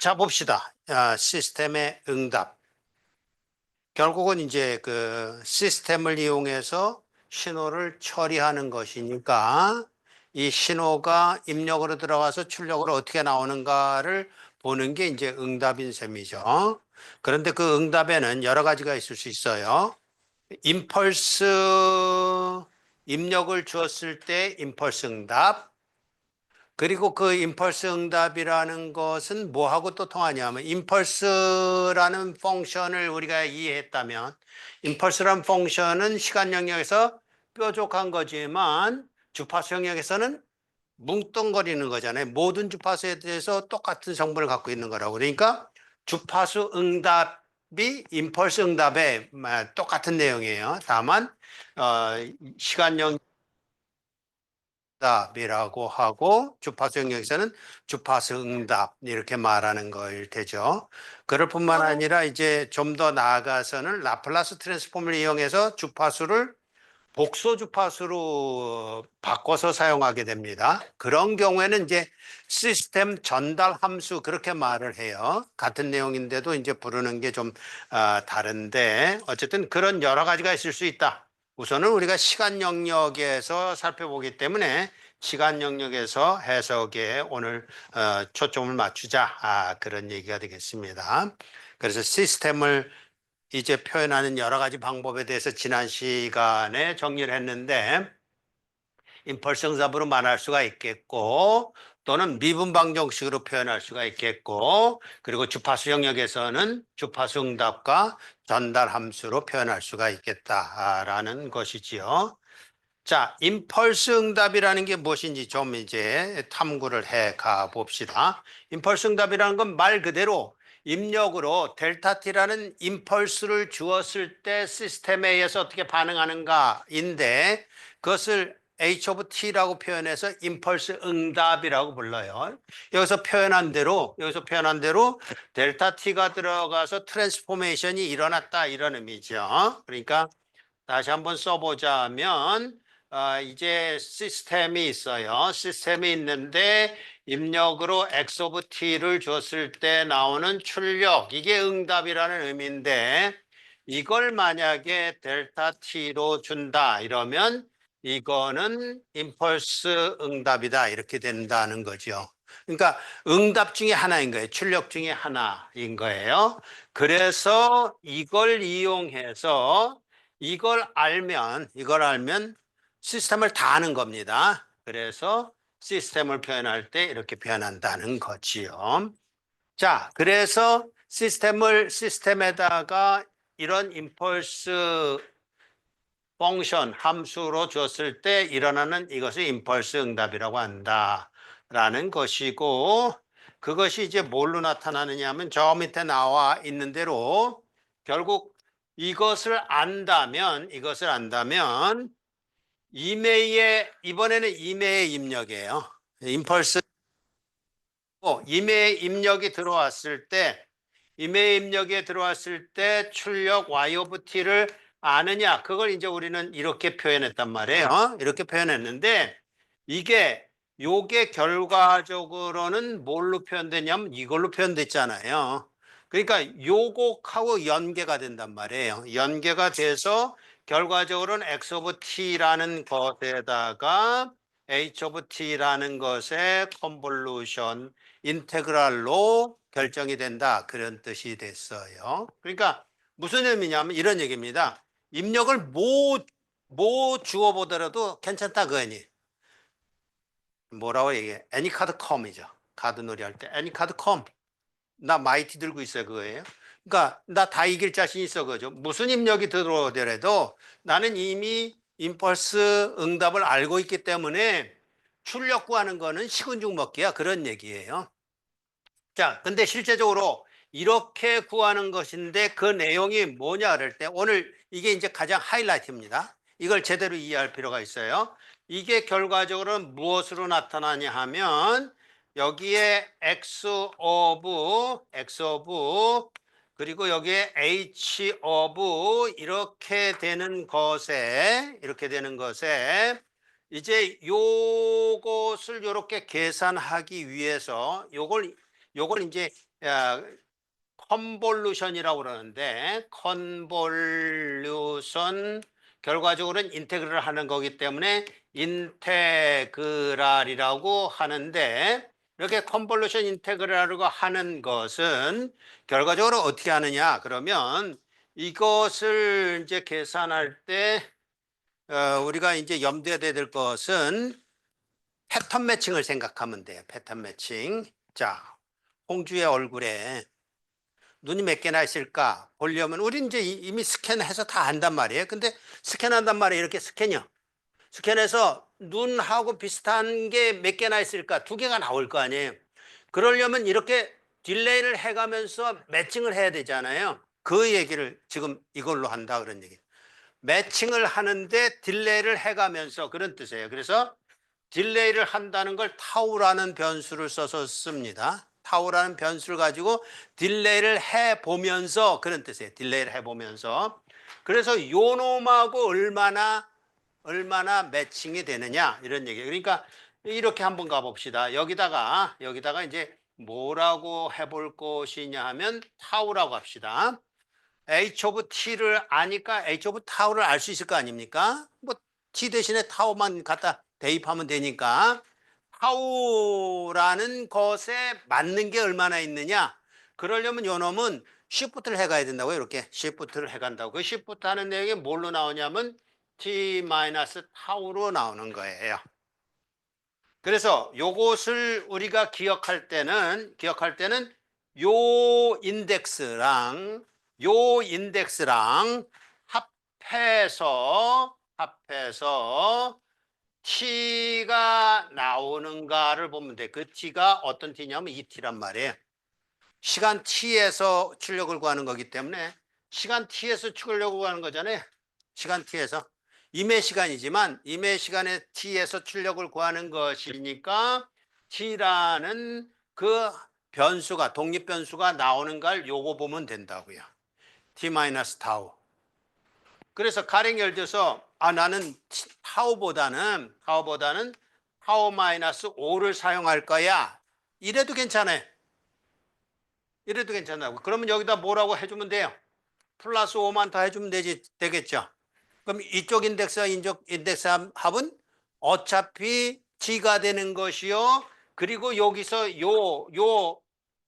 자, 봅시다. 시스템의 응답. 결국은 이제 그 시스템을 이용해서 신호를 처리하는 것이니까 이 신호가 입력으로 들어가서 출력으로 어떻게 나오는가를 보는 게 이제 응답인 셈이죠. 그런데 그 응답에는 여러 가지가 있을 수 있어요. 임펄스 입력을 주었을 때 임펄스 응답, 그리고 그 임펄스 응답이라는 것은 뭐하고 또 통하냐면 임펄스라는 펑션을 우리가 이해했다면 임펄스라는 펑션은 시간 영역에서 뾰족한 거지만 주파수 영역에서는 뭉뚱거리는 거잖아요. 모든 주파수에 대해서 똑같은 성분을 갖고 있는 거라고. 그러니까 주파수 응답이 임펄스 응답에 똑같은 내용이에요. 다만 시간 영역 응답이라고 하고 주파수 영역에서는 주파수 응답 이렇게 말하는 거일 테죠. 그럴 뿐만 아니라 이제 좀 더 나아가서는 라플라스 트랜스폼을 이용해서 주파수를 복소 주파수로 바꿔서 사용하게 됩니다. 그런 경우에는 이제 시스템 전달 함수 그렇게 말을 해요. 같은 내용인데도 이제 부르는 게 좀 다른데 어쨌든 그런 여러 가지가 있을 수 있다. 우선은 우리가 시간 영역에서 살펴보기 때문에 시간 영역에서 해석에 오늘 초점을 맞추자. 그런 얘기가 되겠습니다. 그래서 시스템을 이제 표현하는 여러 가지 방법에 대해서 지난 시간에 정리를 했는데 임펄스 응답으로 말할 수가 있겠고 또는 미분 방정식으로 표현할 수가 있겠고 그리고 주파수 영역에서는 주파수 응답과 전달 함수로 표현할 수가 있겠다라는 것이지요. 자, 임펄스 응답이라는 게 무엇인지 좀 이제 탐구를 해 가 봅시다. 임펄스 응답이라는 건 말 그대로 입력으로 델타 t라는 임펄스를 주었을 때 시스템에 의해서 어떻게 반응하는가인데 그것을 h of t라고 표현해서 임펄스 응답이라고 불러요. 여기서 표현한 대로 델타 t가 들어가서 트랜스포메이션이 일어났다 이런 의미죠. 그러니까 다시 한번 써보자면 이제 시스템이 있어요. 시스템이 있는데 입력으로 x of t를 줬을 때 나오는 출력 이게 응답이라는 의미인데 이걸 만약에 델타 t로 준다 이러면 이거는 임펄스 응답이다 이렇게 된다는 거죠. 그러니까 응답 중에 하나인 거예요. 출력 중에 하나인 거예요. 그래서 이걸 알면 시스템을 다 아는 겁니다. 그래서 시스템을 표현할 때 이렇게 표현한다는 거지요. 자, 그래서 시스템에다가 이런 임펄스 펑션 함수로 줬을 때 일어나는 이것을 임펄스 응답이라고 한다라는 것이고 그것이 이제 뭘로 나타나느냐 하면 저 밑에 나와 있는 대로 결국 이것을 안다면 이번에는 이메의 입력이에요. 임펄스 이메의 입력이 들어왔을 때 이메일 입력에 들어왔을 때 출력 y of t를 아느냐 그걸 이제 우리는 이렇게 표현했단 말이에요. 이렇게 표현했는데 요게 결과적으로는 뭘로 표현되냐면 이걸로 표현됐잖아요. 그러니까 요곡하고 연계가 된단 말이에요. 연계가 돼서 결과적으로는 x of t라는 것에다가 h of t라는 것의 컨볼루션 인테그랄로 결정이 된다 그런 뜻이 됐어요. 그러니까 무슨 의미냐면 이런 얘기입니다. 입력을 뭐 주어보더라도 괜찮다 그 의미. 뭐라고 얘기해? 애니카드컴이죠. 카드 놀이 할 때 애니카드컴. 나 마이티 들고 있어요 그거예요. 그러니까 나 다 이길 자신 있어 그죠. 무슨 입력이 들어오더라도 나는 이미 임펄스 응답을 알고 있기 때문에 출력 구하는 거는 식은 죽 먹기야 그런 얘기예요. 자, 근데 실제적으로 이렇게 구하는 것인데 그 내용이 뭐냐 그럴 때 오늘 이게 이제 가장 하이라이트입니다. 이걸 제대로 이해할 필요가 있어요. 이게 결과적으로는 무엇으로 나타나냐 하면 여기에 x of 그리고 여기에 h of 이렇게 되는 것에 이제 요것을 이렇게 계산하기 위해서 요걸 이제 야, 컨볼루션이라고 그러는데 컨볼루션 결과적으로는 인테그랄을 하는 거기 때문에 인테그랄이라고 하는데 이렇게 컨볼루션 인테그랄이라고 하는 것은 결과적으로 어떻게 하느냐 그러면 이것을 이제 계산할 때 우리가 이제 염두에 될 것은 패턴 매칭을 생각하면 돼요. 패턴 매칭. 자, 홍주의 얼굴에 눈이 몇 개나 있을까 보려면 우리 이제 이미 스캔해서 다 안단 말이에요. 근데 스캔한단 말이에요. 이렇게 스캔이요. 스캔해서 눈하고 비슷한 게 몇 개나 있을까? 두 개가 나올 거 아니에요. 그러려면 이렇게 딜레이를 해가면서 매칭을 해야 되잖아요. 그 얘기를 지금 이걸로 한다 그런 얘기. 매칭을 하는데 딜레이를 해가면서 그런 뜻이에요. 그래서 딜레이를 한다는 걸 타우라는 변수를 써서 씁니다. 타우라는 변수를 가지고 딜레이를 해보면서 그런 뜻이에요. 딜레이를 해보면서. 그래서 요 놈하고 얼마나 매칭이 되느냐 이런 얘기예요. 그러니까 이렇게 한번 가봅시다. 여기다가 이제 뭐라고 해볼 것이냐 하면 타우라고 합시다. H of T를 아니까 H of 타우를 알 수 있을 거 아닙니까? 뭐 T 대신에 타우만 갖다 대입하면 되니까 타우라는 것에 맞는 게 얼마나 있느냐? 그러려면 요 놈은 시프트를 해가야 된다고요. 이렇게 시프트를 해간다고. 그 시프트 하는 내용이 뭘로 나오냐면 T 마이너스 타우로 나오는 거예요. 그래서 요것을 우리가 기억할 때는 요 인덱스랑 합해서 t가 나오는가를 보면 돼. 그 t가 어떤 t냐면 이 t란 말이에요. 시간 t에서 출력을 구하는 거기 때문에 시간 t에서 출력을 구하는 거잖아요. 시간 t에서 임의 시간이지만 임의 시간의 t에서 출력을 구하는 것이니까 t라는 그 변수가 독립 변수가 나오는 걸 요거 보면 된다고요. t 마이너스 타우. 그래서 가령 예를 들어서 나는 타우보다는 타우 마이너스 5를 사용할 거야. 이래도 괜찮아요. 이래도 괜찮다고. 그러면 여기다 뭐라고 해주면 돼요? 플러스 5만 더 해주면 되겠죠. 그럼 이쪽 인덱스와 이쪽 인덱스 합은 어차피 t가 되는 것이요. 그리고 여기서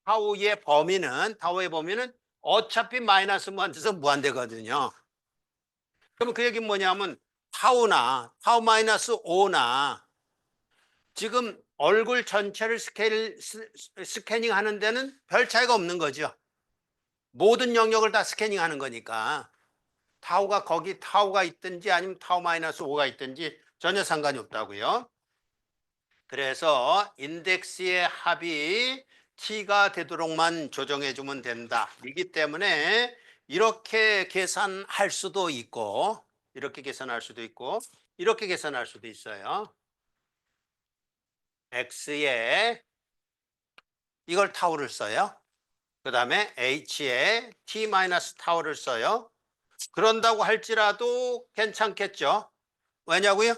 타우의 범위는 어차피 마이너스 무한대에서 무한대거든요. 그러면 그 얘기는 뭐냐면 타우 마이너스 5나 지금 얼굴 전체를 스캐닝 하는 데는 별 차이가 없는 거죠. 모든 영역을 다 스캐닝 하는 거니까 타우가 있든지 아니면 타우 마이너스 5가 있든지 전혀 상관이 없다고요. 그래서 인덱스의 합이 t가 되도록만 조정해 주면 된다. 이기 때문에 이렇게 계산할 수도 있고 이렇게 계산할 수도 있어요. x에 이걸 타우를 써요. 그 다음에 h에 t 마이너스 타우를 써요. 그런다고 할지라도 괜찮겠죠. 왜냐고요?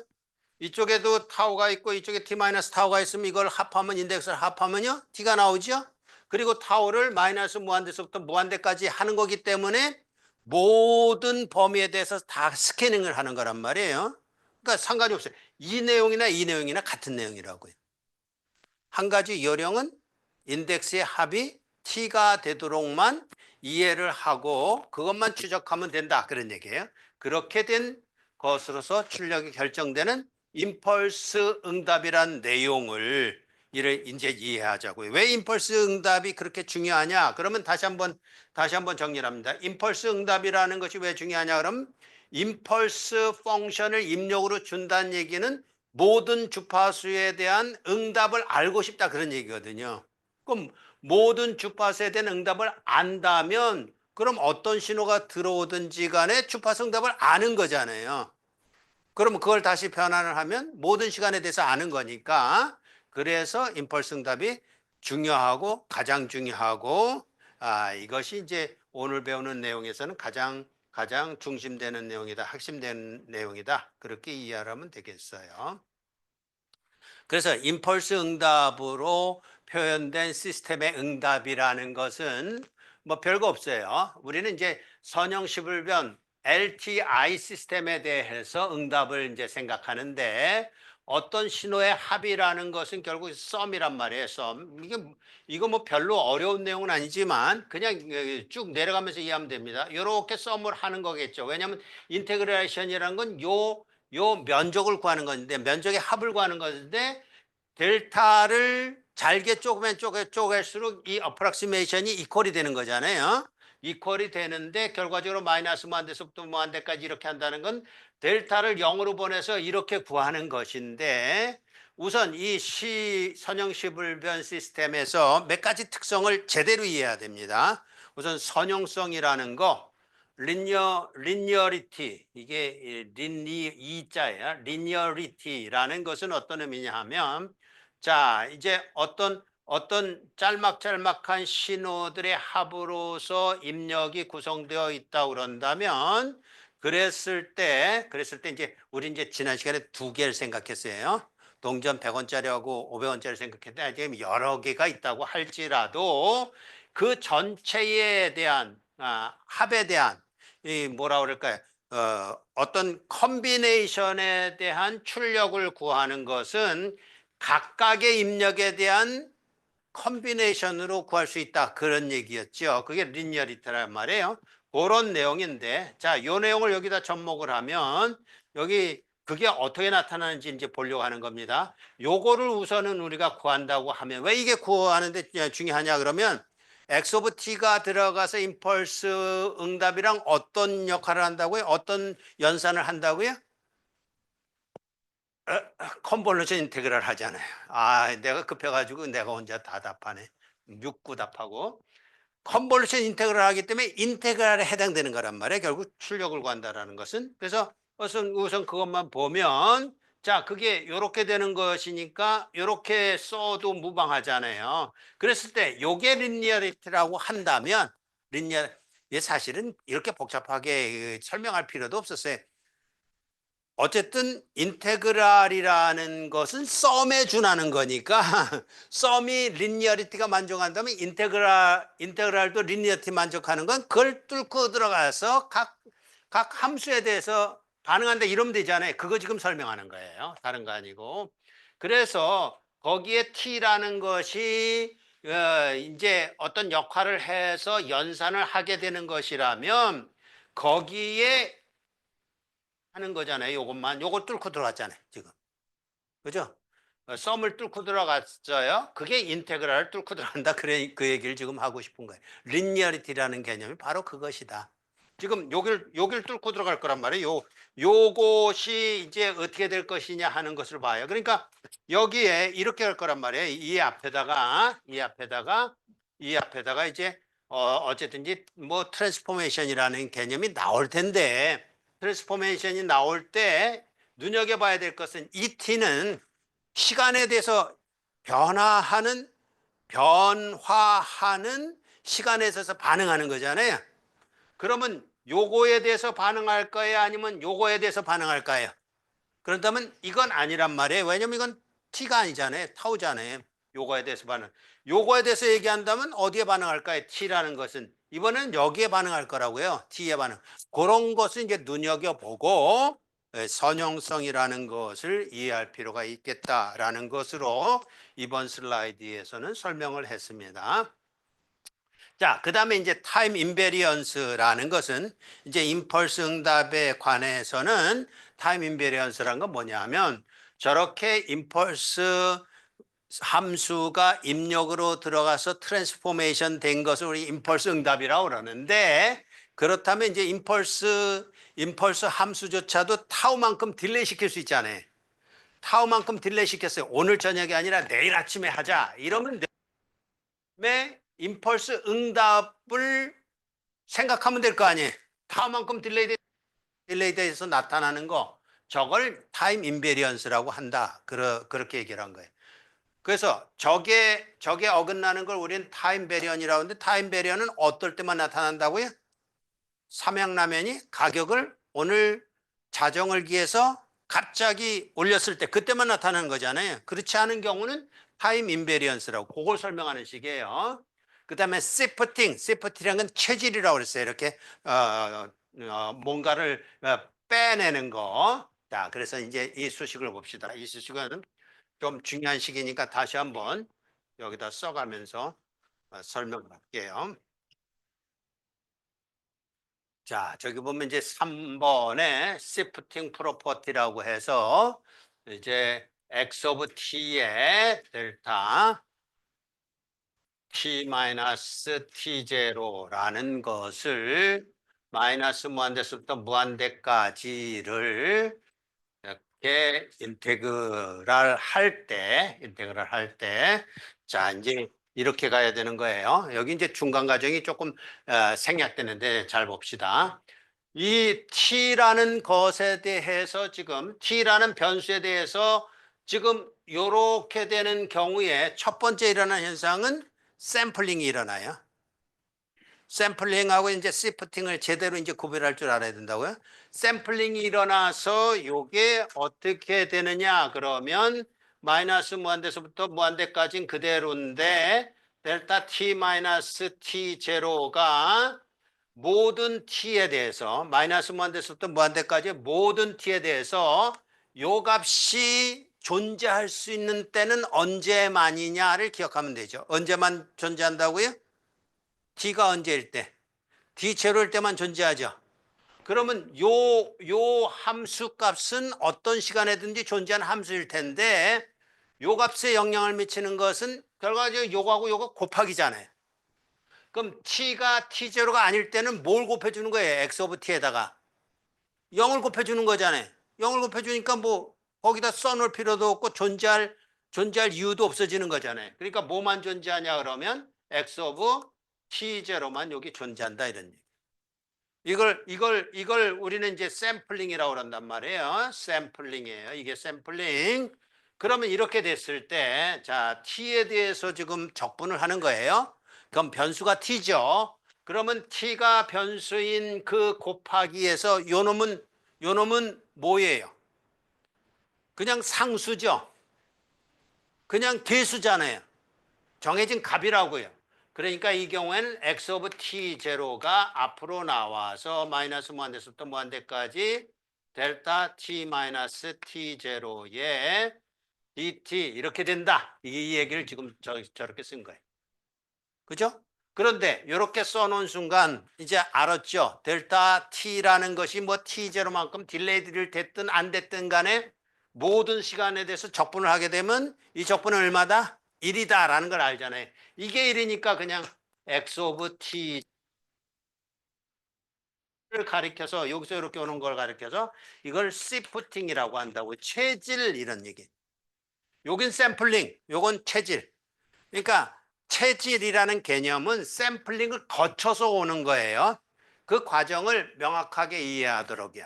이쪽에도 타우가 있고 이쪽에 t 마이너스 타우가 있으면 이걸 합하면 인덱스를 합하면요 t가 나오죠. 그리고 타우를 마이너스 무한대에서부터 무한대까지 하는 거기 때문에 모든 범위에 대해서 다 스캐닝을 하는 거란 말이에요. 그러니까 상관이 없어요. 이 내용이나 같은 내용이라고요. 한 가지 요령은 인덱스의 합이 t가 되도록만 이해를 하고 그것만 추적하면 된다 그런 얘기예요. 그렇게 된 것으로서 출력이 결정되는 임펄스 응답이란 내용을 이제 이해하자고요. 왜 임펄스 응답이 그렇게 중요하냐? 그러면 다시 한번 정리를 합니다. 임펄스 응답이라는 것이 왜 중요하냐? 그럼 임펄스 펑션을 입력으로 준다는 얘기는 모든 주파수에 대한 응답을 알고 싶다 그런 얘기거든요. 그럼 모든 주파수에 대한 응답을 안다면 그럼 어떤 신호가 들어오든지 간에 주파수 응답을 아는 거잖아요. 그러면 그걸 다시 변환을 하면 모든 시간에 대해서 아는 거니까 그래서 임펄스 응답이 가장 중요하고 이것이 이제 오늘 배우는 내용에서는 가장 중심되는 내용이다. 핵심되는 내용이다. 그렇게 이해하면 되겠어요. 그래서 임펄스 응답으로 표현된 시스템의 응답이라는 것은 뭐 별거 없어요. 우리는 이제 선형시불변 LTI 시스템에 대해서 응답을 이제 생각하는데 어떤 신호의 합이라는 것은 결국 썸이란 말이에요. 썸. 이거 뭐 별로 어려운 내용은 아니지만 그냥 쭉 내려가면서 이해하면 됩니다. 이렇게 썸을 하는 거겠죠. 왜냐하면 인테그레이션이라는 건 요 면적을 구하는 건데 면적의 합을 구하는 건데 델타를 잘게 쪼개면 쪼갤수록 이 어프락시메이션이 이퀄이 되는 거잖아요. 이퀄이 되는데 결과적으로 마이너스 무한대에서부터 무한대까지 이렇게 한다는 건 델타를 0으로 보내서 이렇게 구하는 것인데 우선 이 선형시불변 시스템에서 몇 가지 특성을 제대로 이해해야 됩니다. 우선 선형성이라는 거 리니어리티 이게 이자예요. 리니어리티라는 것은 어떤 의미냐 하면 자 이제 어떤 짤막짤막한 신호들의 합으로서 입력이 구성되어 있다 그런다면 그랬을 때 이제 우리 이제 지난 시간에 두 개를 생각했어요. 동전 100원짜리하고 500원짜리 생각했는데 지금 여러 개가 있다고 할지라도 그 전체에 대한 합에 대한 이 뭐라 그럴까요? 어떤 컨비네이션에 대한 출력을 구하는 것은 각각의 입력에 대한 컨비네이션으로 구할 수 있다. 그런 얘기였죠. 그게 리니어리티란 말이에요. 그런 내용인데 자, 이 내용을 여기다 접목을 하면 여기 그게 어떻게 나타나는지 이제 보려고 하는 겁니다. 요거를 우선은 우리가 구한다고 하면 왜 이게 구하는데 중요하냐 그러면 X 오브 T가 들어가서 임펄스 응답이랑 어떤 역할을 한다고요? 어떤 연산을 한다고요? 컨볼루션 인테그랄 하잖아요. 내가 급해가지고 내가 혼자 다 답하네. 6구 답하고. 컨볼루션 인테그랄 하기 때문에 인테그랄에 해당되는 거란 말이에요. 결국 출력을 구한다라는 것은. 그래서 우선 그것만 보면 자, 그게 이렇게 되는 것이니까 이렇게 써도 무방하잖아요. 그랬을 때 요게 리니어리티라고 한다면 이게 사실은 이렇게 복잡하게 설명할 필요도 없었어요. 어쨌든 인테그랄이라는 것은 썸에 준하는 거니까 썸이 리니어리티가 만족한다면 인테그랄도 리니어리티 만족하는 건 그걸 뚫고 들어가서 각 함수에 대해서 반응한다 이러면 되잖아요. 그거 지금 설명하는 거예요. 다른 거 아니고. 그래서 거기에 t라는 것이 이제 어떤 역할을 해서 연산을 하게 되는 것이라면 거기에 하는 거잖아요. 요걸 뚫고 들어갔잖아요. 지금. 그죠? 썸을 뚫고 들어갔어요. 그게 인테그랄을 뚫고 들어간다. 그래, 그 얘기를 지금 하고 싶은 거예요. 리니어리티라는 개념이 바로 그것이다. 지금 요길 뚫고 들어갈 거란 말이에요. 요것이 이제 어떻게 될 것이냐 하는 것을 봐요. 그러니까 여기에 이렇게 할 거란 말이에요. 이 앞에다가 이제 어쨌든지 뭐 트랜스포메이션이라는 개념이 나올 텐데 트랜스포메이션이 나올 때 눈여겨봐야 될 것은 이 t는 시간에 대해서 변화하는 시간에 있어서 반응하는 거잖아요. 그러면 요거에 대해서 반응할 거예요? 아니면 요거에 대해서 반응할 거예요? 그렇다면 이건 아니란 말이에요. 왜냐면 이건 t가 아니잖아요. 타우잖아요. 요거에 대해서 얘기한다면 어디에 반응할까요? t라는 것은 이번엔 여기에 반응할 거라고요. t에 반응. 그런 것을 이제 눈여겨보고 선형성이라는 것을 이해할 필요가 있겠다라는 것으로 이번 슬라이드에서는 설명을 했습니다. 자, 그 다음에 이제 타임 인베리언스라는 것은 이제 임펄스 응답에 관해서는 타임 인베리언스라는 건 뭐냐면 저렇게 임펄스 함수가 입력으로 들어가서 트랜스포메이션 된 것을 우리 임펄스 응답이라고 그러는데 그렇다면 이제 임펄스 함수조차도 타우만큼 딜레이 시킬 수 있잖아요. 타우만큼 딜레이 시켰어요. 오늘 저녁이 아니라 내일 아침에 하자. 이러면 내 임펄스 응답을 생각하면 될 거 아니에요. 타우만큼 딜레이 돼서 나타나는 거. 저걸 타임 인베리언스라고 한다. 그렇게 얘기를 한 거예요. 그래서 저게 어긋나는 걸 우리는 타임 베리언이라고 하는데 타임 베리언은 어떨 때만 나타난다고요? 삼양라면이 가격을 오늘 자정을 기해서 갑자기 올렸을 때 그때만 나타나는 거잖아요. 그렇지 않은 경우는 타임 인베리언스라고 그걸 설명하는 식이에요. 그다음에 시프팅이라는 건 체질이라고 그랬어요. 이렇게 뭔가를 빼내는 거. 자, 그래서 이제 이 수식을 봅시다. 이 수식은 좀 중요한 식이니까 다시 한번 여기다 써가면서 설명할게요. 자, 저기 보면 이제 3번에 shifting property라고 해서 이제 x of t의 델타 t 마이너스 t 제로라는 것을 마이너스 무한대서부터 무한대까지를 이렇게 인테그랄 할 때, 자, 이제 이렇게 가야 되는 거예요. 여기 이제 중간 과정이 조금 생략되는데 잘 봅시다. 이 t라는 것에 대해서 지금 t라는 변수에 대해서 지금 이렇게 되는 경우에 첫 번째 일어나는 현상은 샘플링이 일어나요. 샘플링하고 이제 시프팅을 제대로 이제 구별할 줄 알아야 된다고요. 샘플링이 일어나서 이게 어떻게 되느냐 그러면 마이너스 무한대서부터 무한대까지는 그대로인데 델타 t 마이너스 t 제로가 모든 t에 대해서 마이너스 무한대서부터 무한대까지의 모든 t에 대해서 요 값이 존재할 수 있는 때는 언제만이냐를 기억하면 되죠. 언제만 존재한다고요? t가 언제일 때? t 제로일 때만 존재하죠. 그러면 요 함수 값은 어떤 시간에든지 존재하는 함수일 텐데 요 값에 영향을 미치는 것은 결과적으로 요거하고 요거 곱하기잖아요. 그럼 t가 t0가 아닐 때는 뭘 곱해주는 거예요? x 오브 t에다가 0을 곱해주는 거잖아요. 0을 곱해주니까 뭐 거기다 써놓을 필요도 없고 존재할 이유도 없어지는 거잖아요. 그러니까 뭐만 존재하냐 그러면 x 오브 t0만 여기 존재한다 이런 얘기. 이걸 우리는 이제 샘플링이라고 그런단 말이에요. 샘플링이에요. 이게 샘플링. 그러면 이렇게 됐을 때, 자, t에 대해서 지금 적분을 하는 거예요. 그럼 변수가 t죠. 그러면 t가 변수인 그 곱하기에서 요 놈은 뭐예요? 그냥 상수죠. 그냥 개수잖아요. 정해진 값이라고요. 그러니까 이 경우에는 x 오브 t 제로가 앞으로 나와서 마이너스 무한대서부터 무한대까지 델타 t 마이너스 t 제로에 dt 이렇게 된다. 이 얘기를 지금 저렇게 쓴 거예요. 그죠? 그런데 이렇게 써놓은 순간 이제 알았죠. 델타 t라는 것이 뭐 t 제로만큼 딜레이를 됐든 안 됐든 간에 모든 시간에 대해서 적분을 하게 되면 이 적분은 얼마다? 1이다라는 걸 알잖아요. 이게 1이니까 그냥 x 오브 t를 가리켜서 여기서 이렇게 오는 걸 가리켜서 이걸 시프팅이라고 한다고. 체질 이런 얘기. 요긴 샘플링, 요건 체질. 그러니까 체질이라는 개념은 샘플링을 거쳐서 오는 거예요. 그 과정을 명확하게 이해하도록이요.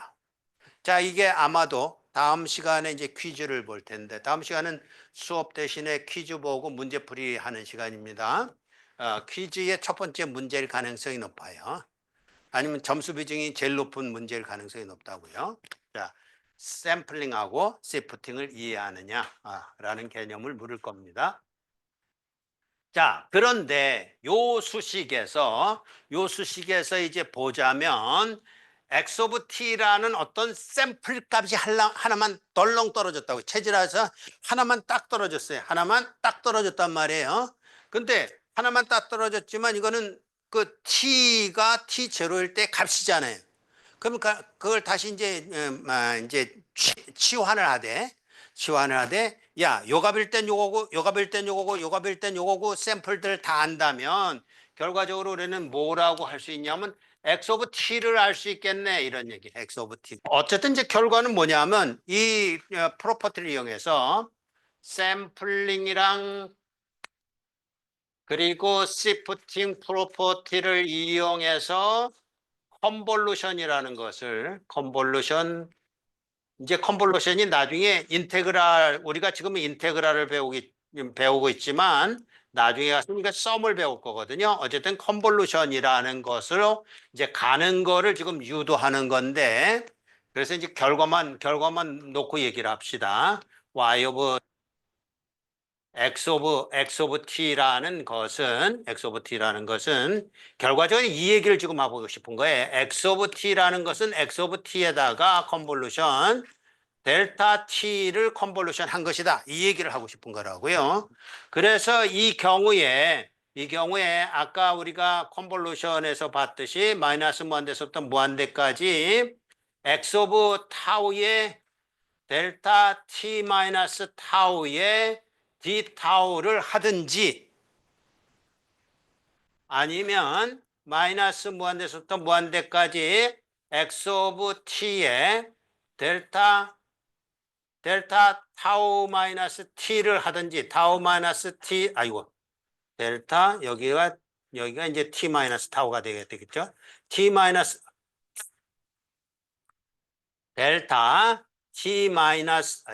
자, 이게 아마도 다음 시간에 이제 퀴즈를 볼 텐데, 다음 시간은 수업 대신에 퀴즈 보고 문제풀이 하는 시간입니다. 퀴즈의 첫 번째 문제일 가능성이 높아요. 아니면 점수 비중이 제일 높은 문제일 가능성이 높다고요. 자, 샘플링하고 시프팅을 이해하느냐 라는 개념을 물을 겁니다. 자, 그런데 요 수식에서 이제 보자면 x 오브 t라는 어떤 샘플 값이 하나만 덜렁 떨어졌다고. 체질에서 하나만 딱 떨어졌어요. 하나만 딱 떨어졌단 말이에요. 근데 하나만 딱 떨어졌지만 이거는 그 t가 t0일 때 값이잖아요. 그럼 그걸 다시 이제 치환을 하되 야, 요값일 땐 요거고 요값일 땐 요거고 요값일 땐 요거고 샘플들 다 안다면 결과적으로 우리는 뭐라고 할 수 있냐면 x 오브 t를 알 수 있겠네 이런 얘기. x 오브 t. 어쨌든 이제 결과는 뭐냐면 이 프로퍼티를 이용해서 샘플링이랑 그리고 시프팅 프로퍼티를 이용해서 이제 컨볼루션이 나중에 인테그랄, 우리가 지금 인테그랄을 배우고 있지만 나중에 가서 우리가 썸을 배울 거거든요. 어쨌든 컨볼루션이라는 것으로 이제 가는 거를 지금 유도하는 건데, 그래서 이제 결과만 놓고 얘기를 합시다. y of x 오브 t라는 것은 결과적으로 이 얘기를 지금 하고 싶은 거예요. x 오브 t라는 것은 x 오브 t에다가 컨볼루션 델타 t를 컨볼루션 한 것이다. 이 얘기를 하고 싶은 거라고요. 그래서 이 경우에 아까 우리가 컨볼루션에서 봤듯이 마이너스 무한대에서부터 무한대까지 x 오브 타우의 델타 t 마이너스 타우의 d 타우를 하든지 아니면 마이너스 무한대에서부터 무한대까지 x 오브 t의 델타 타우 마이너스 t를 하든지 타우 마이너스 t 델타 여기가 이제 t 마이너스 타우가 되겠죠. t 마이너스 델타 t 마이너스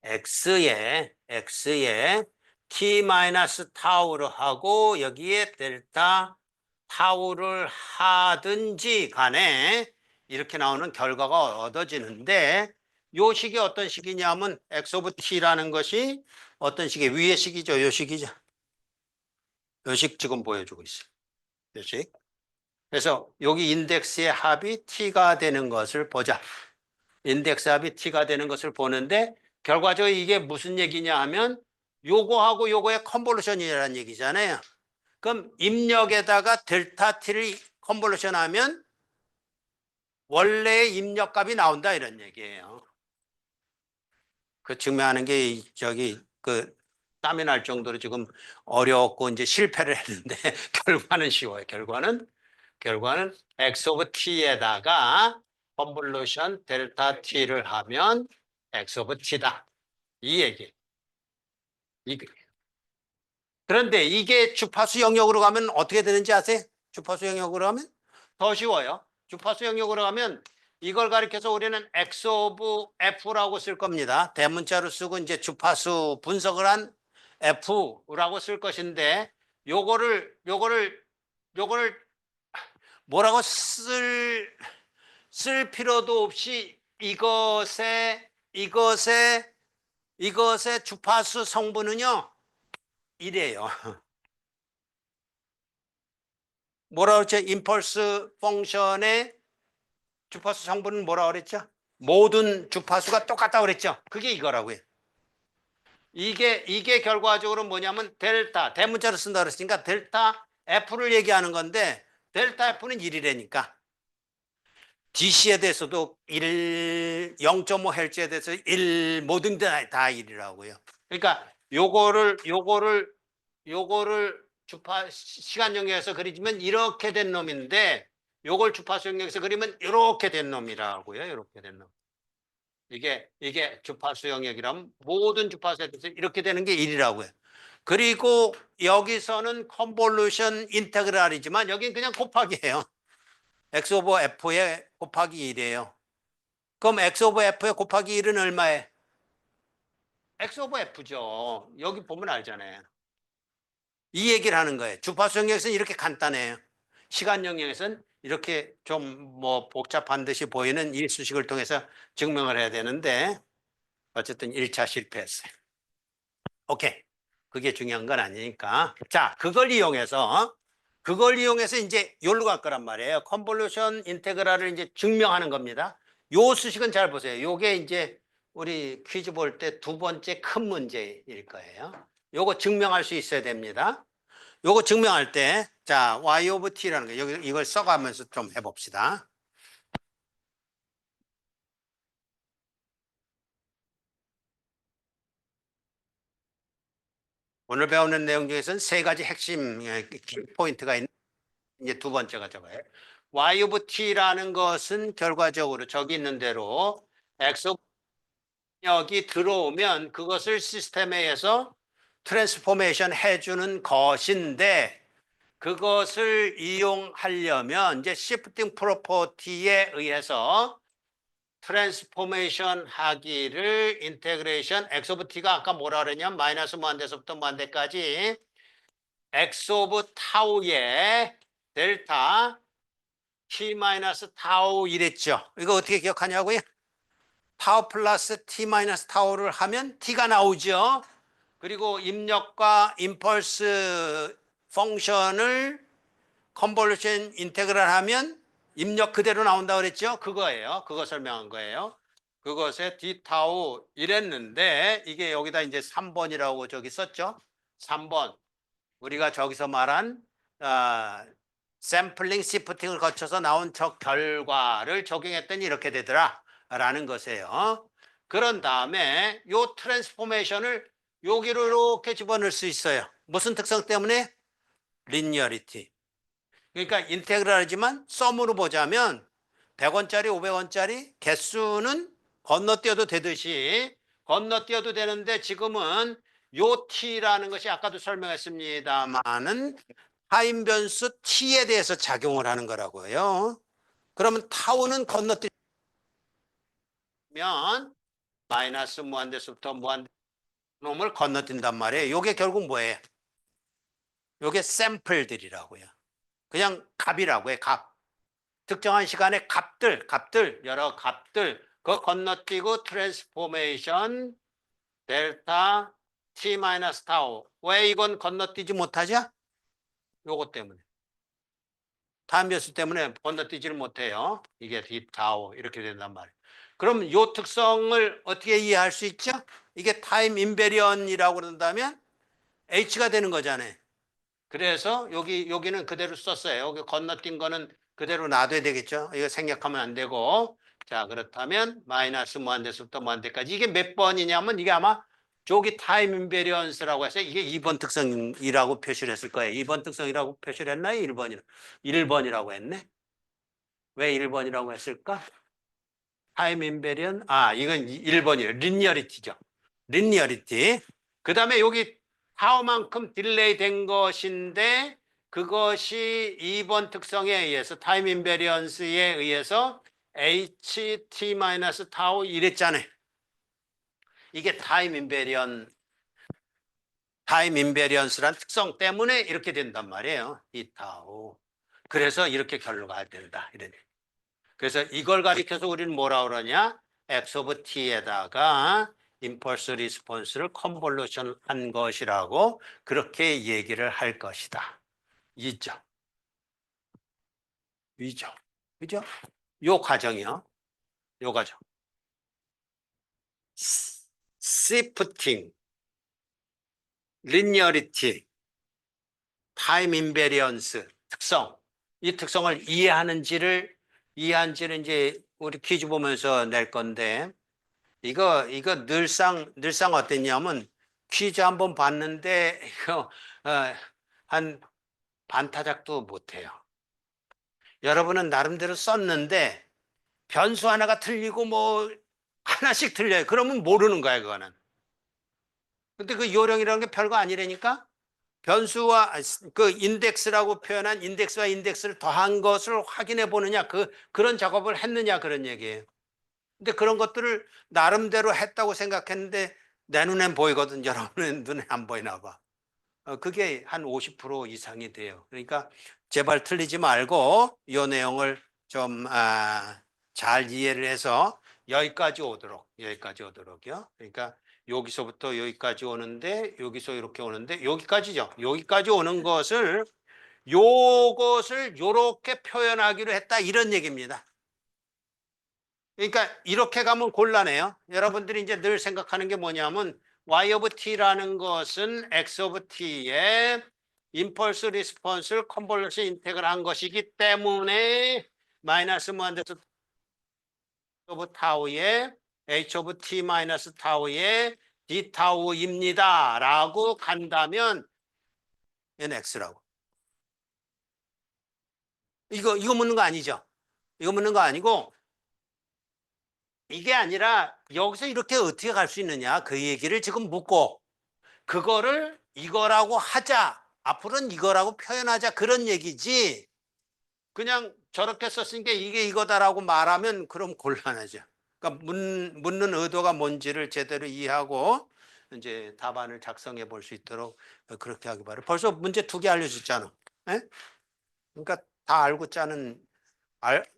x에 t 마이너스 타우를 하고 여기에 델타 타우를 하든지 간에 이렇게 나오는 결과가 얻어지는데 요 식이 어떤 식이냐면 x 오브 t라는 것이 어떤 식이 위의 식이죠. 요 식이죠. 요 식 지금 보여주고 있어요. 요 식. 그래서 여기 인덱스의 합이 t가 되는 것을 보자. 인덱스 합이 t가 되는 것을 보는데 결과적으로 이게 무슨 얘기냐 하면 요거하고 요거의 컨볼루션이라는 얘기잖아요. 그럼 입력에다가 델타 t를 컨볼루션 하면 원래의 입력값이 나온다 이런 얘기예요. 그 증명하는 게 땀이 날 정도로 지금 어렵고 이제 실패를 했는데 결과는 쉬워요. 결과는 x 오브 t에다가 컨볼루션 델타 t를 하면 x 오브 t다. 이 얘기. 그런데 이게 주파수 영역으로 가면 어떻게 되는지 아세요? 주파수 영역으로 가면 더 쉬워요. 주파수 영역으로 가면 이걸 가리켜서 우리는 x 오브 f라고 쓸 겁니다. 대문자로 쓰고 이제 주파수 분석을 한 f라고 쓸 것인데 요거를 뭐라고 쓸 필요도 없이 이것의 주파수 성분은요 이래요. 뭐라 그랬죠? 임펄스 펑션의 주파수 성분은 뭐라 그랬죠? 모든 주파수가 똑같다고 그랬죠? 그게 이거라고요. 이게 결과적으로 뭐냐면 델타, 대문자로 쓴다 그랬으니까 델타 F를 얘기하는 건데 델타 F는 1이라니까. DC에 대해서도 0.5Hz에 대해서 1 모든 다 1이라고요. 그러니까 요거를 시간 영역에서 그리면 이렇게 된 놈인데 요걸 주파수 영역에서 그리면 이렇게 된 놈이라고요. 이렇게 된 놈. 이게 주파수 영역이라면 모든 주파수에 대해서 이렇게 되는 게 1이라고요. 그리고 여기서는 컨볼루션 인테그랄이지만 여긴 그냥 곱하기예요. x 오버 f에 곱하기 1이에요. 그럼 x 오버 f에 곱하기 1은 얼마에? x 오버 f죠. 여기 보면 알잖아요. 이 얘기를 하는 거예요. 주파수 영역에서는 이렇게 간단해요. 시간 영역에서는 이렇게 좀 뭐 복잡한 듯이 보이는 이 수식을 통해서 증명을 해야 되는데 어쨌든 1차 실패했어요. 오케이. 그게 중요한 건 아니니까. 자, 그걸 이용해서 이제 여기로 갈 거란 말이에요. 컨볼루션 인테그랄을 이제 증명하는 겁니다. 요 수식은 잘 보세요. 요게 이제 우리 퀴즈 볼 때 두 번째 큰 문제일 거예요. 요거 증명할 수 있어야 됩니다. 요거 증명할 때, 자, y of t라는 거, 여기 이걸 써가면서 좀 해봅시다. 오늘 배우는 내용 중에서는 세 가지 핵심 포인트가 있는 이제 두 번째가 저거예요. y of t라는 것은 결과적으로 저기 있는 대로 x 여기 들어오면 그것을 시스템에 의해서 트랜스포메이션 해주는 것인데 그것을 이용하려면 이제 시프팅 프로퍼티에 의해서 트랜스포메이션 하기를 인테그레이션 x 오브 t가 아까 뭐라 그랬냐면 마이너스 무한대에서부터 무한대까지 x 오브 타우의 델타 t 마이너스 타우 이랬죠. 이거 어떻게 기억하냐고요? 타우 플러스 t 마이너스 타우를 하면 t가 나오죠. 그리고 입력과 임펄스 펑션을 컨볼루션 인테그랄 하면 입력 그대로 나온다고 그랬죠? 그거예요. 그거 설명한 거예요. 그것에 d타우 이랬는데 이게 여기다 이제 3번이라고 저기 썼죠? 3번. 우리가 저기서 말한 샘플링 시프팅을 거쳐서 나온 저 결과를 적용했더니 이렇게 되더라 라는 것이에요. 그런 다음에 요 트랜스포메이션을 여기로 이렇게 집어넣을 수 있어요. 무슨 특성 때문에? 리니어리티. 그러니까 인테그랄이지만 썸으로 보자면 100원짜리 500원짜리 개수는 건너뛰어도 되듯이 건너뛰어도 되는데 지금은 요 t라는 것이 아까도 설명했습니다만은 타임 변수 t에 대해서 작용을 하는 거라고요. 그러면 타우는 건너뛰면 마이너스 무한대수부터 무한대 놈을 건너뛴단 말이에요. 요게 결국 뭐예요? 요게 샘플들이라고요. 그냥 값이라고 해, 값. 특정한 시간의 값들, 여러 값들, 그거 건너뛰고 트랜스포메이션 델타 t 마이너스 타우. 왜 이건 건너뛰지 못하죠? 요거 때문에. 타임 변수 때문에 건너뛰지를 못해요. 이게 d 타우 이렇게 된단 말이에요. 그럼 요 특성을 어떻게 이해할 수 있죠? 이게 타임 인베리언이라고 그런다면 h가 되는 거잖아요. 그래서 여기는 그대로 썼어요. 여기 건너뛴 거는 그대로 놔둬야 되겠죠. 이거 생략하면 안 되고. 자, 그렇다면 마이너스 무한대수부터 무한대까지 이게 몇 번이냐면 이게 아마 조기 타임 인베리언스라고 해서 이게 2번 특성이라고 표시를 했을 거예요. 2번 특성이라고 표시를 했나요? 1번이라고 했네. 왜 1번이라고 했을까? 타임 인베리언. 이건 1번이에요. 리니어리티죠. 리니어리티. 그다음에 여기 타워만큼 딜레이 된 것인데 그것이 2번 특성에 의해서 타임 인베리언스에 의해서 ht-타우 이랬잖아요. 이게 타임 인베리언스란 특성 때문에 이렇게 된단 말이에요. 이 타우. 그래서 이렇게 결론가 된다. 이런. 그래서 이걸 가리켜서 우리는 뭐라 그러냐? x of t에다가 임펄스 리스폰스를 컨볼루션 한 것이라고 그렇게 얘기를 할 것이다. 이죠. 이죠. 그죠? 요 과정이요. 요 과정. 시프팅, 리니어리티, 타임 인베리언스 특성. 이 특성을 이해한지를 이제 우리 퀴즈 보면서 낼 건데 이거 늘상 어땠냐면 퀴즈 한번 봤는데 이거 한 반타작도 못해요. 여러분은 나름대로 썼는데 변수 하나가 틀리고 뭐 하나씩 틀려요. 그러면 모르는 거야 그거는. 근데 그 요령이라는 게 별거 아니라니까. 변수와 그 인덱스라고 표현한 인덱스와 인덱스를 더한 것을 확인해 보느냐 그런 작업을 했느냐 그런 얘기예요. 근데 그런 것들을 나름대로 했다고 생각했는데 내 눈엔 보이거든. 여러분의 눈에 안 보이나 봐. 그게 한 50% 이상이 돼요. 그러니까 제발 틀리지 말고 이 내용을 좀 잘 이해를 해서 여기까지 오도록요. 그러니까 여기서부터 여기까지 오는데 여기서 이렇게 오는데 여기까지죠. 여기까지 오는 것을 요것을 요렇게 표현하기로 했다 이런 얘기입니다. 그러니까 이렇게 가면 곤란해요. 여러분들이 이제 늘 생각하는 게 뭐냐면 y of t라는 것은 x of t의 임펄스 리스폰스를 컨볼루션 인테그를 한 것이기 때문에 마이너스 무한대수 오브 타우의 h of t 마이너스 타우의 d 타우입니다. 라고 간다면 얘는 x라고. 이거 묻는 거 아니죠? 이거 묻는 거 아니고 이게 아니라 여기서 이렇게 어떻게 갈 수 있느냐 그 얘기를 지금 묻고 그거를 이거라고 하자 앞으로는 이거라고 표현하자 그런 얘기지 그냥 저렇게 썼으니까 이게 이거다라고 말하면 그럼 곤란하죠. 그러니까 묻는 의도가 뭔지를 제대로 이해하고 이제 답안을 작성해 볼 수 있도록 그렇게 하기 바래요. 벌써 문제 2개 알려줬잖아. 에? 그러니까 다 알고 짜는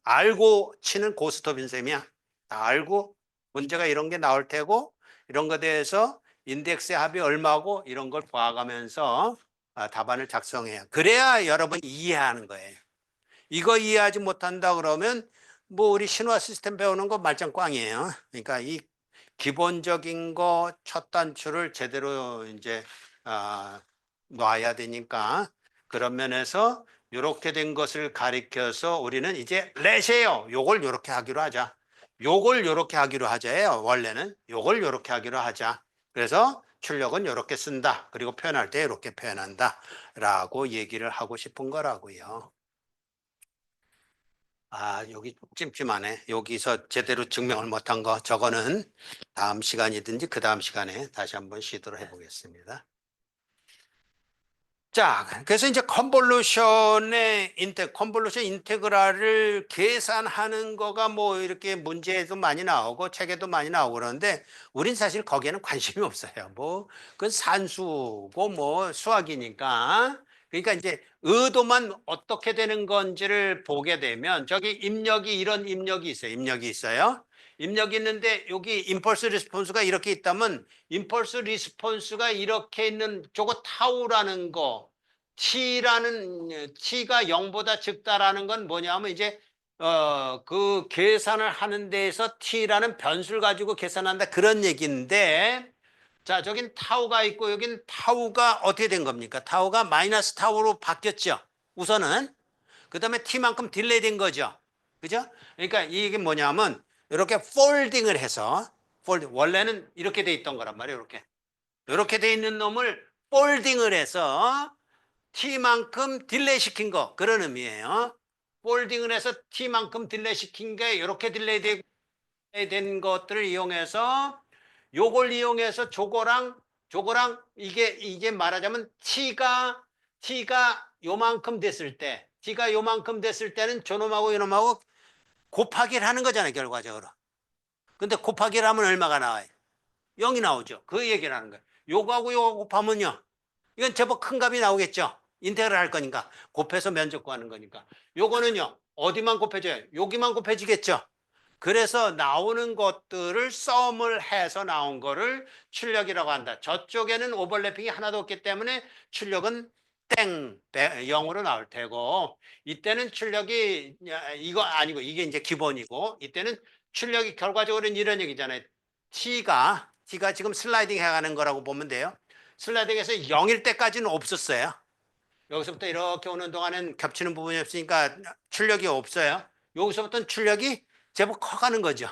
알고 치는 고스톱인 셈이야. 다 알고 문제가 이런 게 나올 테고 이런 거에 대해서 인덱스의 합이 얼마고 이런 걸 봐가면서 답안을 작성해요. 그래야 여러분이 이해하는 거예요. 이거 이해하지 못한다 그러면 뭐 우리 신화 시스템 배우는 거 말짱 꽝이에요. 그러니까 이 기본적인 거 첫 단추를 제대로 이제 놔야 되니까 그런 면에서 이렇게 된 것을 가리켜서 우리는 이제 렛이에요. 요걸 요렇게 하기로 하자. 요걸 요렇게 하기로 하자예요. 원래는 요걸 요렇게 하기로 하자. 그래서 출력은 요렇게 쓴다. 그리고 표현할 때 이렇게 표현한다. 라고 얘기를 하고 싶은 거라고요. 여기 찜찜하네. 여기서 제대로 증명을 못한 거, 저거는 다음 시간이든지 그 다음 시간에 다시 한번 시도를 해보겠습니다. 자, 그래서 이제 컨볼루션 인테그랄을 계산하는 거가 뭐 이렇게 문제도 많이 나오고 책에도 많이 나오고 그러는데 우린 사실 거기에는 관심이 없어요. 뭐, 그건 산수고 뭐 수학이니까. 그러니까 이제 의도만 어떻게 되는 건지를 보게 되면 저기 입력이 이런 입력이 있어요. 입력이 있어요. 입력이 있는데 여기 임펄스 리스폰스가 이렇게 있다면 임펄스 리스폰스가 이렇게 있는 저거 타우라는 거 t가 0보다 적다라는 건 뭐냐면 이제 그 계산을 하는 데에서 t라는 변수를 가지고 계산한다 그런 얘기인데 자 저긴 타우가 있고 여긴 타우가 어떻게 된 겁니까? 타우가 마이너스 타우로 바뀌었죠. 우선은 그 다음에 t만큼 딜레이 된 거죠. 그죠? 그러니까 이게 뭐냐면 이렇게 폴딩을 해서 원래는 이렇게 돼 있던 거란 말이에요. 이렇게 돼 있는 놈을 폴딩을 해서 t만큼 딜레이 시킨 거 그런 의미예요. 폴딩을 해서 t만큼 딜레이 시킨 게 이렇게 딜레이 된 것들을 이용해서 요걸 이용해서 저거랑 이게 말하자면 t가 요만큼 됐을 때는 저놈하고 이놈하고 곱하기를 하는 거잖아요, 결과적으로. 근데 곱하기를 하면 얼마가 나와요? 0이 나오죠. 그 얘기를 하는 거예요. 요거하고 요거 곱하면요. 이건 제법 큰 값이 나오겠죠. 인테그랄 할 거니까. 곱해서 면적 구하는 거니까. 요거는요. 어디만 곱해져요? 여기만 곱해지겠죠. 그래서 나오는 것들을 썸을 해서 나온 거를 출력이라고 한다. 저쪽에는 오버래핑이 하나도 없기 때문에 출력은 땡 0으로 나올 테고 이때는 출력이 이거 아니고 이게 이제 기본이고 이때는 출력이 결과적으로는 이런 얘기잖아요. t가 지금 슬라이딩 해가는 거라고 보면 돼요. 슬라이딩에서 0일 때까지는 없었어요. 여기서부터 이렇게 오는 동안은 겹치는 부분이 없으니까 출력이 없어요. 여기서부터는 출력이 제법 커가는 거죠.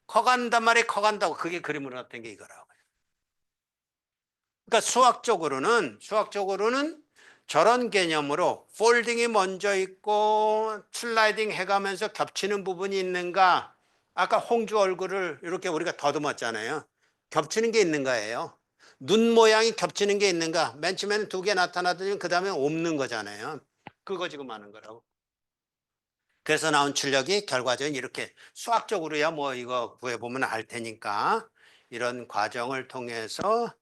커간단 말이에요. 커간다고. 그게 그림으로 나타낸 게 이거라고. 그러니까 수학적으로는 저런 개념으로 폴딩이 먼저 있고 슬라이딩 해가면서 겹치는 부분이 있는가. 아까 홍주 얼굴을 이렇게 우리가 더듬었잖아요. 겹치는 게 있는 거예요. 눈 모양이 겹치는 게 있는가. 맨 처음에는 두 개 나타나더니 그 다음에 없는 거잖아요. 그거 지금 하는 거라고. 그래서 나온 출력이 결과적으로 이렇게 수학적으로야 뭐 이거 구해보면 알 테니까 이런 과정을 통해서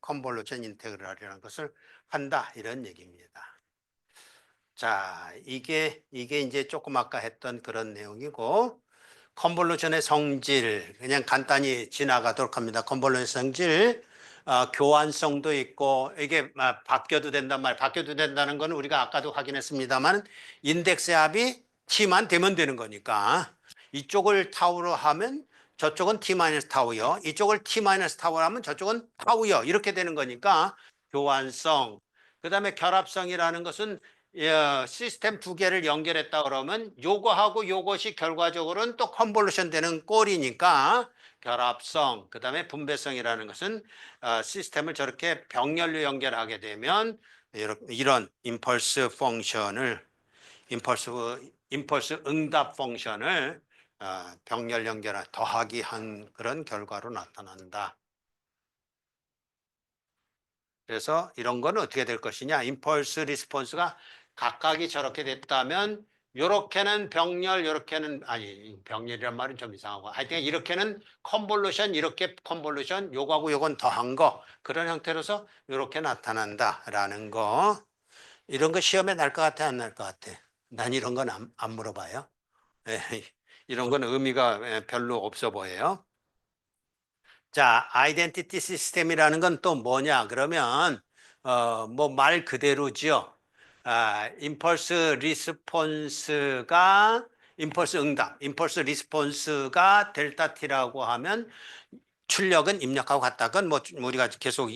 컨볼루션 인테그랄이라는 것을 한다 이런 얘기입니다. 자, 이게 이제 조금 아까 했던 그런 내용이고 컨볼루션의 성질 그냥 간단히 지나가도록 합니다. 컨볼루션의 성질 교환성도 있고 이게 바뀌어도 된단 말 바뀌어도 된다는 건 우리가 아까도 확인했습니다만 인덱스 합이 t만 되면 되는 거니까 이쪽을 타우로 하면 저쪽은 t-타우요. 이쪽을 t-타우로 하면 저쪽은 타우요. 이렇게 되는 거니까 교환성 그 다음에 결합성이라는 것은 시스템 두 개를 연결했다 그러면 요거하고 요것이 결과적으로는 또 컨볼루션 되는 꼴이니까 결합성 그 다음에 분배성이라는 것은 시스템을 저렇게 병렬로 연결하게 되면 이런 임펄스 펑션을 임펄스 응답 펑션을 병렬 연결 더하기 한 그런 결과로 나타난다. 그래서 이런 거는 어떻게 될 것이냐. 임펄스 리스폰스가 각각이 저렇게 됐다면 요렇게는 병렬 요렇게는 아니 병렬이란 말은 좀 이상하고 하여튼 이렇게는 컨볼루션 이렇게 컨볼루션 요거하고 요건 더한 거 그런 형태로서 요렇게 나타난다라는 거 이런 거 시험에 날 것 같아 안 날 것 같아? 난 이런 건 안 물어봐요. 이런 건 의미가 별로 없어 보여요. 자, 아이덴티티 시스템이라는 건 또 뭐냐? 그러면 뭐 말 그대로죠. 임펄스 리스폰스가 임펄스 응답, 임펄스 리스폰스가 델타 T라고 하면 출력은 입력하고 같다. 그건 뭐 우리가 계속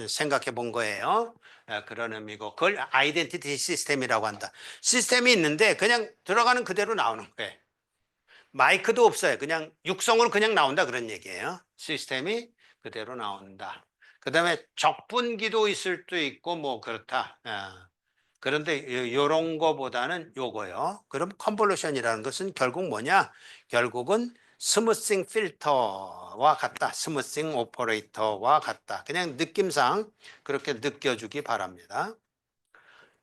생각해 본 거예요. 그런 의미고 그걸 아이덴티티 시스템이라고 한다. 시스템이 있는데 그냥 들어가는 그대로 나오는 거예요. 마이크도 없어요. 그냥 육성으로 그냥 나온다 그런 얘기예요. 시스템이 그대로 나온다. 그다음에 적분기도 있을 수도 있고 뭐 그렇다. 그런데 요런 거보다는 요거요. 그럼 컨볼루션이라는 것은 결국 뭐냐? 결국은 스무싱 필터와 같다. 스무싱 오퍼레이터와 같다. 그냥 느낌상 그렇게 느껴주기 바랍니다.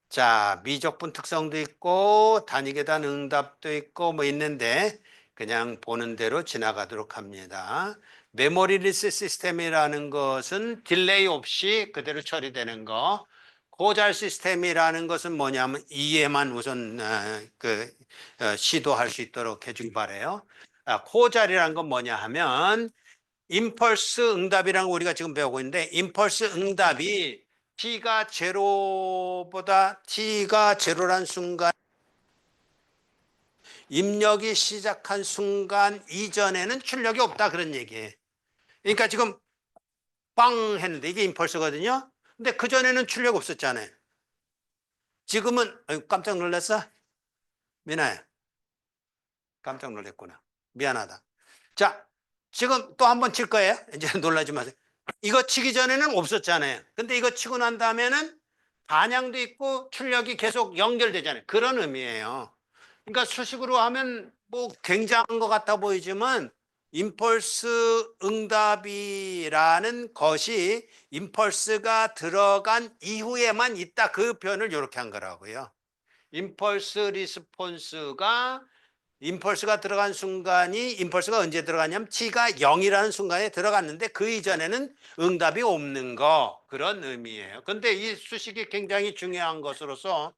자, 미적분 특성도 있고 단위계단 응답도 있고 뭐 있는데 그냥 보는 대로 지나가도록 합니다. 메모리 리스 시스템이라는 것은 딜레이 없이 그대로 처리되는 거. 고잘 시스템이라는 것은 뭐냐면 이해만 우선 시도할 수 있도록 해주기 바래요. 고잘이라는 건 뭐냐 하면 임펄스 응답이라는 거 우리가 지금 배우고 있는데 임펄스 응답이 t가 제로란 순간 입력이 시작한 순간 이전에는 출력이 없다 그런 얘기예요. 그러니까 지금 빵 했는데 이게 임펄스거든요. 근데 그전에는 출력 없었잖아요. 지금은 깜짝 놀랐어? 미나야 깜짝 놀랐구나. 미안하다. 자, 지금 또 한 번 칠 거예요. 이제 놀라지 마세요. 이거 치기 전에는 없었잖아요. 근데 이거 치고 난 다음에는 반향도 있고 출력이 계속 연결되잖아요. 그런 의미예요. 그러니까 수식으로 하면 뭐 굉장한 것 같아 보이지만 임펄스 응답이라는 것이 임펄스가 들어간 이후에만 있다. 그 표현을 이렇게 한 거라고요. 임펄스 리스폰스가 임펄스가 들어간 순간이 임펄스가 언제 들어가냐면 t가 0이라는 순간에 들어갔는데 그 이전에는 응답이 없는 거 그런 의미예요. 근데 이 수식이 굉장히 중요한 것으로서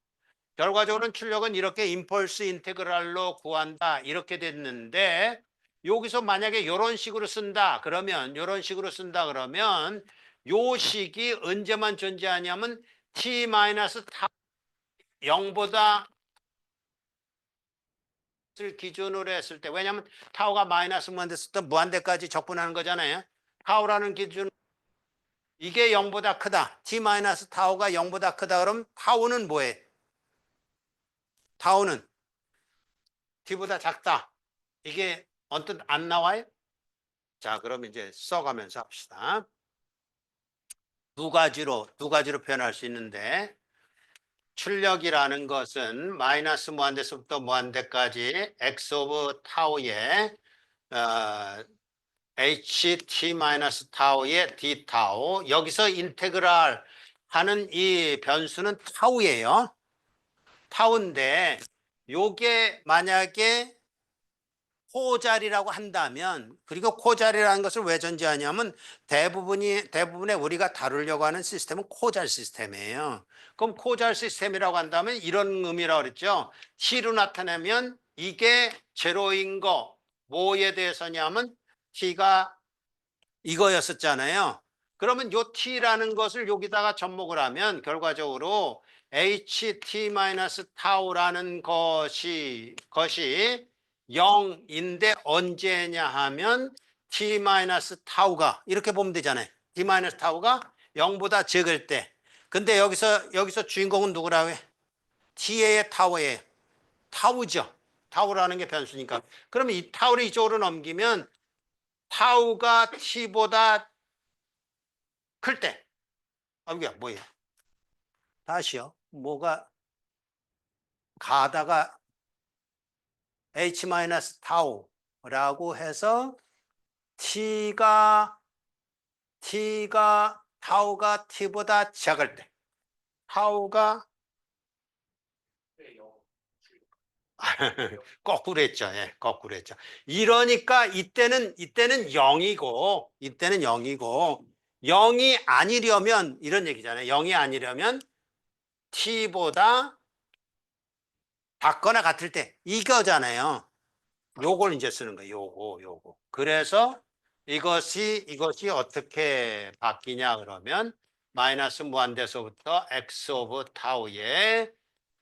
결과적으로는 출력은 이렇게 임펄스 인테그랄로 구한다 이렇게 됐는데 여기서 만약에 이런 식으로 쓴다 그러면 이런 식으로 쓴다 그러면 요 식이 언제만 존재하냐면 t-타 0보다 를 기준으로 했을 때 왜냐하면 타우가 마이너스 무한대에서 또 무한대까지 적분하는 거잖아요. 타우라는 기준 이게 0보다 크다. t 마이너스 타우가 0보다 크다 그러면 타우는 뭐예요? 타우는 t보다 작다. 이게 언뜻 안 나와요? 자, 그럼 이제 써가면서 합시다. 두 가지로 표현할 수 있는데 출력이라는 것은 마이너스 무한대에서부터 무한대까지 x 오브 타우의 ht-타우의 d타우 여기서 인테그랄 하는 이 변수는 타우예요. 타우인데 요게 만약에 코자리라고 한다면 그리고 코자리라는 것을 왜 전제하냐면 대부분의 우리가 다루려고 하는 시스템은 코잘 시스템이에요. 그럼 코잘 시스템이라고 한다면 이런 의미라고 그랬죠. t로 나타내면 이게 제로인 거 뭐에 대해서냐면 t가 이거였었잖아요. 그러면 요 t라는 것을 여기다가 접목을 하면 결과적으로 ht-타우라는 것이 0인데 언제냐 하면 t-타우가 이렇게 보면 되잖아요. t-타우가 0보다 적을 때. 근데 여기서 주인공은 누구라고 해? t의 타우예요. 타우죠. 타우라는 게 변수니까. 그러면 이 타우를 이쪽으로 넘기면 타우가 t보다 클 때. 이게 뭐예요? 다시요. 뭐가 가다가 h-타우라고 해서 타우가 t보다 작을 때. 타우가 거꾸로 했죠. 예, 거꾸로 했죠. 이러니까 이때는 0이고 0이 아니려면 이런 얘기잖아요. 0이 아니려면 t보다 같거나 같을 때 이거잖아요. 요걸 이제 쓰는 거예요. 요거. 그래서 이것이 어떻게 바뀌냐 그러면 마이너스 무한대서부터 x 오브 타우에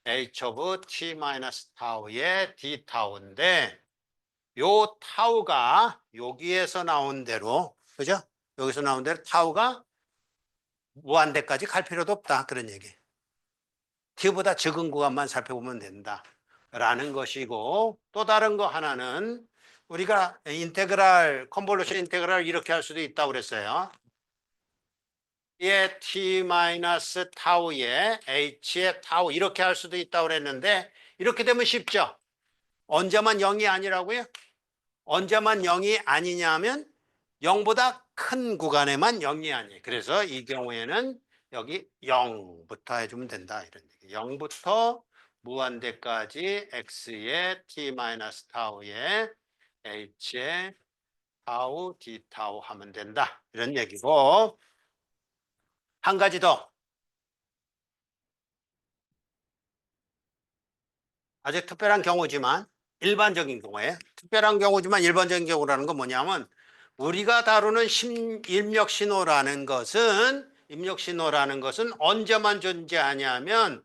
h 오브 t 마이너스 타우에 d 타우인데 요 타우가 여기에서 나온 대로 그죠? 여기서 나온 대로 타우가 무한대까지 갈 필요도 없다 그런 얘기. t보다 적은 구간만 살펴보면 된다 라는 것이고 또 다른 거 하나는 우리가 인테그랄 컨볼루션 인테그랄 이렇게 할 수도 있다고 그랬어요. 의 t 마이너스 타우에 h의 타우 이렇게 할 수도 있다고 그랬는데 이렇게 되면 쉽죠. 언제만 0이 아니라고요? 언제만 0이 아니냐면 0보다 큰 구간에만 0이 아니에요. 그래서 이 경우에는 여기 0부터 해주면 된다 이런 얘기. 0부터 무한대까지 x의 t 마이너스 타우에 h의 타우 d 타우 하면 된다 이런 얘기고 한 가지 더 아주 특별한 경우지만 일반적인 경우에 특별한 경우지만 일반적인 경우라는 건 뭐냐면 우리가 다루는 입력신호라는 것은 언제만 존재하냐면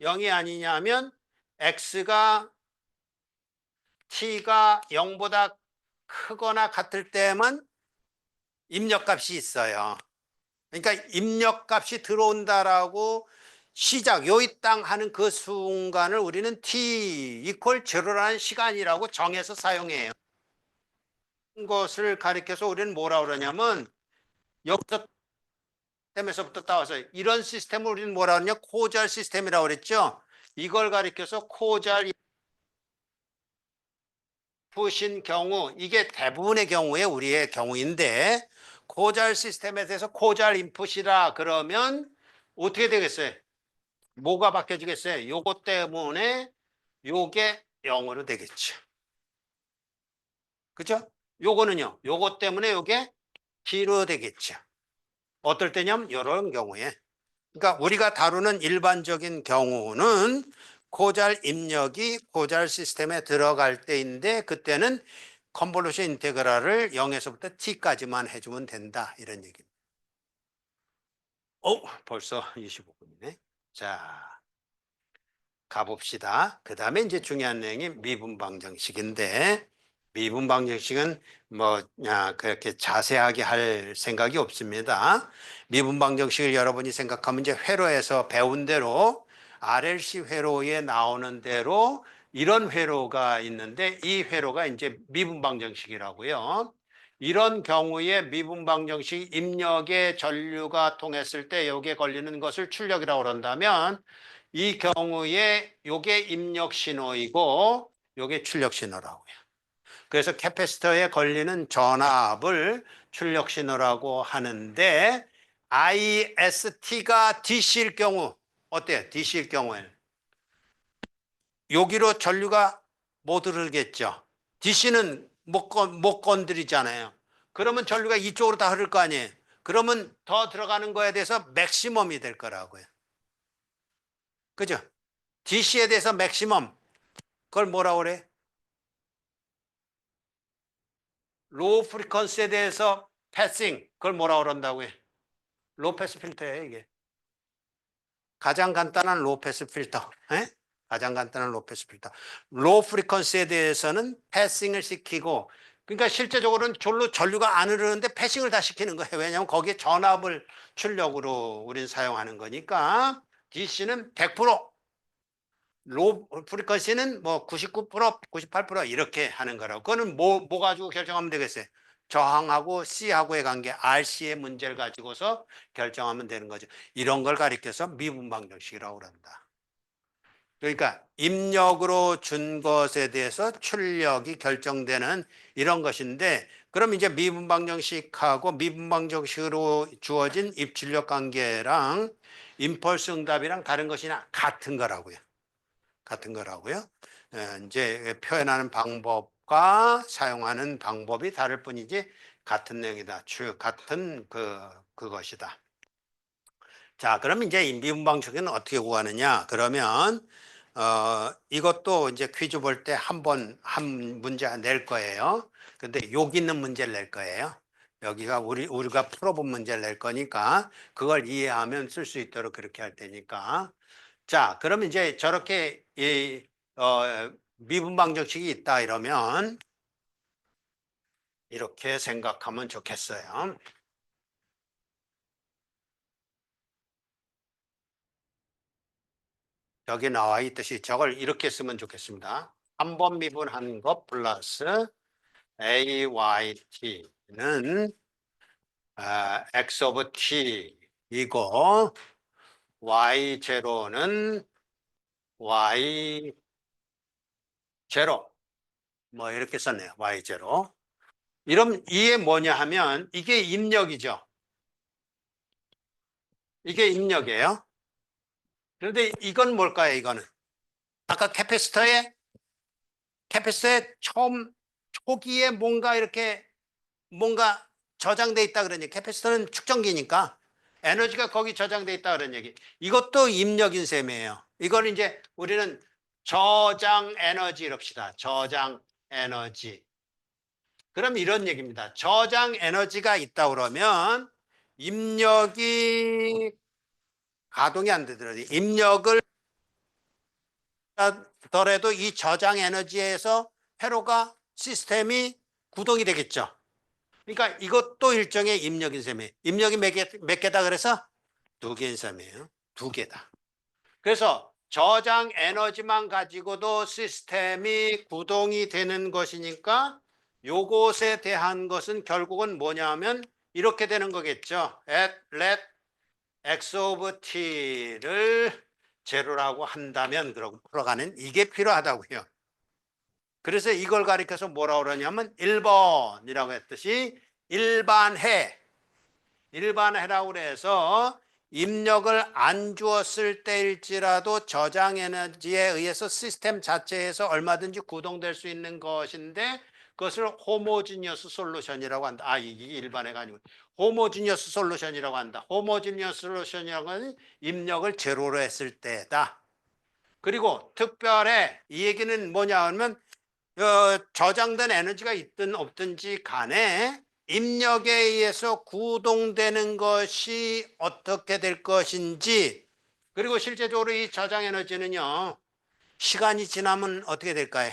0이 아니냐 하면 x가 t가 0보다 크거나 같을 때만 입력값이 있어요. 그러니까 입력값이 들어온다라고 시작 요이 땅 하는 그 순간을 우리는 t 이퀄 제로라는 시간이라고 정해서 사용해요. 것을 가리켜서 우리는 뭐라 그러냐면 여기서 시스템에서부터 따와서 이런 시스템을 우리는 뭐라 그러냐 코잘 시스템이라고 그랬죠. 이걸 가리켜서 코잘 인풋인 경우 이게 대부분의 경우에 우리의 경우인데 코잘 시스템에 대해서 코잘 인풋이라 그러면 어떻게 되겠어요? 뭐가 바뀌어지겠어요? 요거 때문에 요게 0으로 되겠죠. 그죠? 요거는요. 요거 때문에 요게 T로 되겠죠. 어떨 때냐면 이런 경우에 그러니까 우리가 다루는 일반적인 경우는 코잘 입력이 코잘 시스템에 들어갈 때인데 그때는 컨볼루션 인테그랄을 0에서부터 t까지만 해주면 된다 이런 얘기입니다. 벌써 25분이네. 자, 가봅시다. 그 다음에 이제 중요한 내용이 미분방정식인데 미분방정식은 뭐 그렇게 자세하게 할 생각이 없습니다. 미분방정식을 여러분이 생각하면 이제 회로에서 배운 대로 RLC 회로에 나오는 대로 이런 회로가 있는데 이 회로가 이제 미분방정식이라고요. 이런 경우에 미분방정식 입력의 전류가 통했을 때 여기에 걸리는 것을 출력이라고 그런다면 이 경우에 요게 입력 신호이고 요게 출력 신호라고요. 그래서 캐패시터에 걸리는 전압을 출력 신호라고 하는데 IST가 DC일 경우 어때요? DC일 경우에는 여기로 전류가 못 흐르겠죠. DC는 못 건드리잖아요. 그러면 전류가 이쪽으로 다 흐를 거 아니에요. 그러면 더 들어가는 거에 대해서 맥시멈이 될 거라고요. 그죠? DC에 대해서 맥시멈 그걸 뭐라고 그래? 로우 프리퀀시에 대해서 패싱 그걸 뭐라고 그런다고요? 로우 패스 필터예요 이게. 가장 간단한 로우 패스 필터. 에? 가장 간단한 로우 패스 필터. 로우 프리퀀시에 대해서는 패싱을 시키고 그러니까 실제적으로는 졸로 전류가 안 흐르는데 패싱을 다 시키는 거예요. 왜냐하면 거기에 전압을 출력으로 우리는 사용하는 거니까 DC는 100% 로 프리퀀시는 뭐 99%, 98% 이렇게 하는 거라고. 그거는 뭐 가지고 결정하면 되겠어요? 저항하고 C하고의 관계, RC의 문제를 가지고서 결정하면 되는 거죠. 이런 걸 가리켜서 미분방정식이라고 그런다. 그러니까 입력으로 준 것에 대해서 출력이 결정되는 이런 것인데 그럼 이제 미분방정식하고 미분방정식으로 주어진 입출력 관계랑 임펄스 응답이랑 다른 것이나 같은 거라고요. 같은 거라고요. 이제 표현하는 방법과 사용하는 방법이 다를 뿐이지 같은 내용이다. 같은 그것이다. 자, 그럼 이제 미분방식은 어떻게 구하느냐? 그러면 이것도 이제 퀴즈 볼 때 한 문제 낼 거예요. 근데 욕 있는 문제를 낼 거예요. 여기가 우리가 풀어본 문제를 낼 거니까 그걸 이해하면 쓸 수 있도록 그렇게 할 테니까. 자, 그러면 이제 저렇게 미분 방정식이 있다 이러면 이렇게 생각하면 좋겠어요. 여기 나와 있듯이 저걸 이렇게 쓰면 좋겠습니다. 한 번 미분한 것 플러스 AYT는 X 오브 T이고 Y0는 Y0 뭐 이렇게 썼네요. Y0. 이러면 이게 뭐냐 하면 이게 입력이죠. 이게 입력이에요. 그런데 이건 뭘까요? 이거는 아까 캐패시터에 처음 초기에 뭔가 저장돼 있다 그런 얘기. 캐패시터는 측정기니까 에너지가 거기 저장돼 있다 그런 얘기. 이것도 입력인 셈이에요. 이걸 이제 우리는 저장 에너지랍시다. 저장 에너지. 그럼 이런 얘기입니다. 저장 에너지가 있다 그러면 입력이 가동이 안 되더라도 입력을 하더라도 이 저장 에너지에서 회로가 시스템이 구동이 되겠죠. 그러니까 이것도 일종의 입력인 셈이에요. 입력이 몇 개다 그래서 두 개인 셈이에요. 두 개다. 그래서 저장 에너지만 가지고도 시스템이 구동이 되는 것이니까 요것에 대한 것은 결국은 뭐냐면 이렇게 되는 거겠죠. let x of t를 제로라고 한다면 그러고 풀어가는 이게 필요하다고요. 그래서 이걸 가리켜서 뭐라고 그러냐면 1번이라고 했듯이 일반해라고 그래서 입력을 안 주었을 때일지라도 저장 에너지에 의해서 시스템 자체에서 얼마든지 구동될 수 있는 것인데 그것을 호모지니어스 솔루션이라고 한다. 이게 일반해가 아니고 호모지니어스 솔루션이라고 한다. 호모지니어스 솔루션이라고 하는 입력을 제로로 했을 때다. 그리고 특별해 이 얘기는 뭐냐 하면 저장된 에너지가 있든 없든지 간에 입력에 의해서 구동되는 것이 어떻게 될 것인지 그리고 실제적으로 이 저장 에너지는요 시간이 지나면 어떻게 될까요?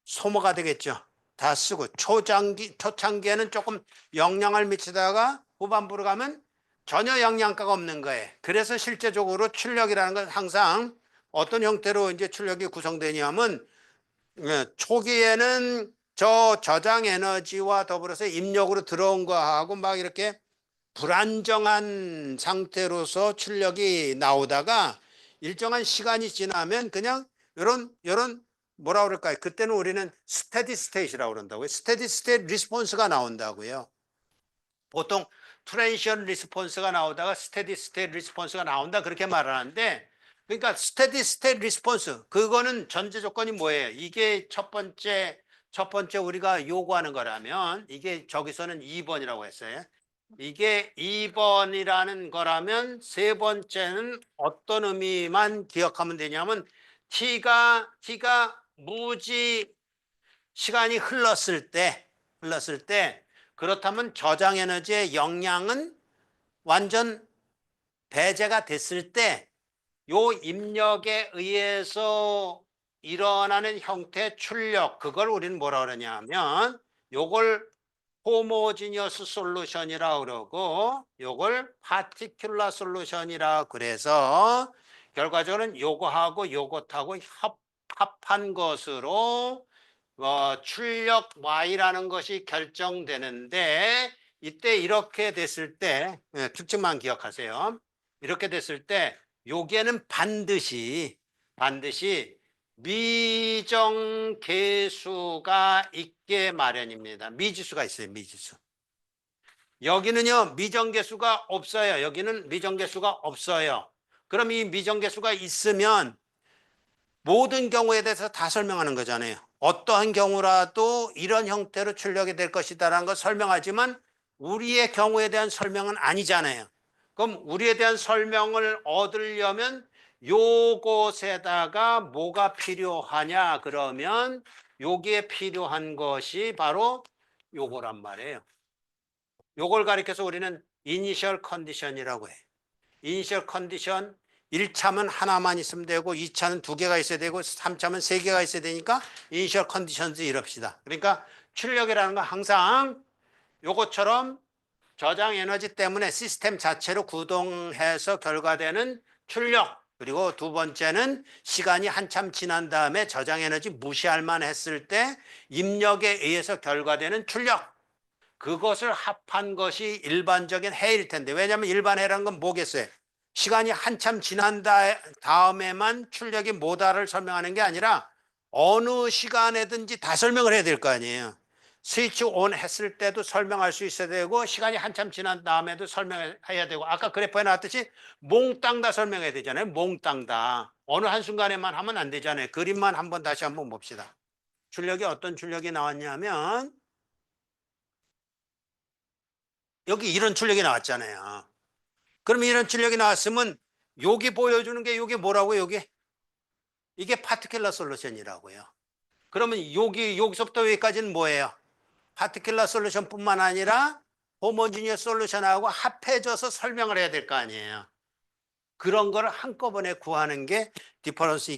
소모가 되겠죠. 다 쓰고 초창기에는 조금 영향을 미치다가 후반부로 가면 전혀 영양가가 없는 거예요. 그래서 실제적으로 출력이라는 건 항상 어떤 형태로 이제 출력이 구성되냐면 초기에는 저 저장 에너지와 더불어서 입력으로 들어온 거하고 막 이렇게 불안정한 상태로서 출력이 나오다가 일정한 시간이 지나면 그냥 이런 뭐라 그럴까요? 그때는 우리는 스테디 스테이트라고 그런다고요. 스테디 스테이트 리스폰스가 나온다고요. 보통 트랜지션 리스폰스가 나오다가 스테디 스테이트 리스폰스가 나온다 그렇게 말하는데 그러니까 스테디 스테이트 리스폰스 그거는 전제 조건이 뭐예요? 이게 첫 번째 우리가 요구하는 거라면 이게 저기서는 2번이라고 했어요. 이게 2번이라는 거라면 세 번째는 어떤 의미만 기억하면 되냐면 T가 무지 시간이 흘렀을 때 그렇다면 저장 에너지의 영향은 완전 배제가 됐을 때 요 입력에 의해서 일어나는 형태의 출력 그걸 우리는 뭐라 그러냐면 요걸 호모지니어스 솔루션이라고 그러고 요걸 파티큘러 솔루션이라 그래서 결과적으로는 요거하고 요것하고 합한 것으로 출력 Y라는 것이 결정되는데 이때 이렇게 됐을 때 특징만 기억하세요. 이렇게 됐을 때 요게는 반드시 미정계수가 있게 마련입니다. 미지수가 있어요. 미지수. 여기는요 미정계수가 없어요. 여기는 미정계수가 없어요. 그럼 이 미정계수가 있으면 모든 경우에 대해서 다 설명하는 거잖아요. 어떠한 경우라도 이런 형태로 출력이 될 것이다라는 걸 설명하지만 우리의 경우에 대한 설명은 아니잖아요. 그럼 우리에 대한 설명을 얻으려면 요것에다가 뭐가 필요하냐 그러면 여기에 필요한 것이 바로 요거란 말이에요. 요걸 가리켜서 우리는 이니셜 컨디션이라고 해. 이니셜 컨디션 1차면 하나만 있으면 되고 2차는 두 개가 있어야 되고 3차면 세 개가 있어야 되니까 이니셜 컨디션즈 이럽시다. 그러니까 출력이라는 건 항상 요것처럼 저장 에너지 때문에 시스템 자체로 구동해서 결과되는 출력. 그리고 두 번째는 시간이 한참 지난 다음에 저장 에너지 무시할 만 했을 때 입력에 의해서 결과되는 출력. 그것을 합한 것이 일반적인 해일 텐데, 왜냐하면 일반 해라는 건 뭐겠어요? 시간이 한참 지난 다음에만 출력이 뭐다를 설명하는 게 아니라 어느 시간에든지 다 설명을 해야 될 거 아니에요. 스위치 온 했을 때도 설명할 수 있어야 되고 시간이 한참 지난 다음에도 설명해야 되고, 아까 그래프에 나왔듯이 몽땅 다 설명해야 되잖아요. 몽땅 다. 어느 한순간에만 하면 안 되잖아요. 그림만 한번 다시 한번 봅시다. 출력이 어떤 출력이 나왔냐면 여기 이런 출력이 나왔잖아요. 그러면 이런 출력이 나왔으면 여기 보여주는 게 이게 뭐라고요? 이게 파티큘러 솔루션이라고요. 그러면 여기서부터 여기까지는 뭐예요? 파티큘러 솔루션뿐만 아니라 호모지니어스 솔루션하고 합해져서 설명을 해야 될 거 아니에요. 그런 거를 한꺼번에 구하는 게 디퍼렌셜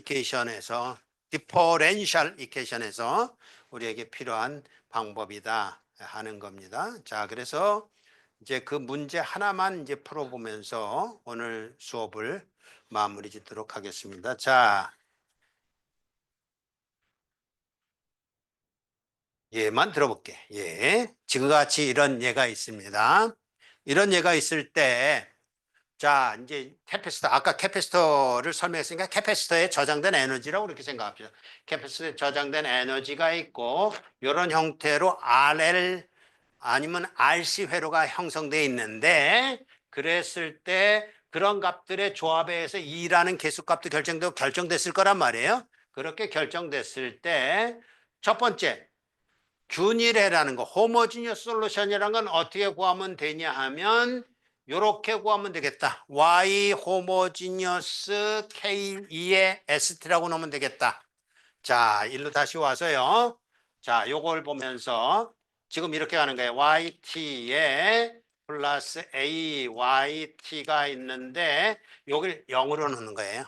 이퀘이션에서 우리에게 필요한 방법이다 하는 겁니다. 자, 그래서 이제 그 문제 하나만 이제 풀어보면서 오늘 수업을 마무리 짓도록 하겠습니다. 자, 예만 들어볼게. 예. 지금같이 이런 예가 있습니다. 이런 예가 있을 때, 자, 이제 캐패시터, 아까 캐패시터를 설명했으니까 캐패시터에 저장된 에너지라고 그렇게 생각합시다. 캐패시터에 저장된 에너지가 있고, 이런 형태로 RL 아니면 RC 회로가 형성되어 있는데, 그랬을 때 그런 값들의 조합에 의해서 E라는 개수값도 결정되고 결정됐을 거란 말이에요. 그렇게 결정됐을 때, 첫 번째, 균일해라는 거, 호모지니어스 솔루션이라는 건 어떻게 구하면 되냐 하면 이렇게 구하면 되겠다. Y 호모지니어스 K2의 ST라고 넣으면 되겠다. 자, 일로 다시 와서요. 자, 요걸 보면서 지금 이렇게 가는 거예요. YT에 플러스 AYT가 있는데 여기를 0으로 넣는 거예요.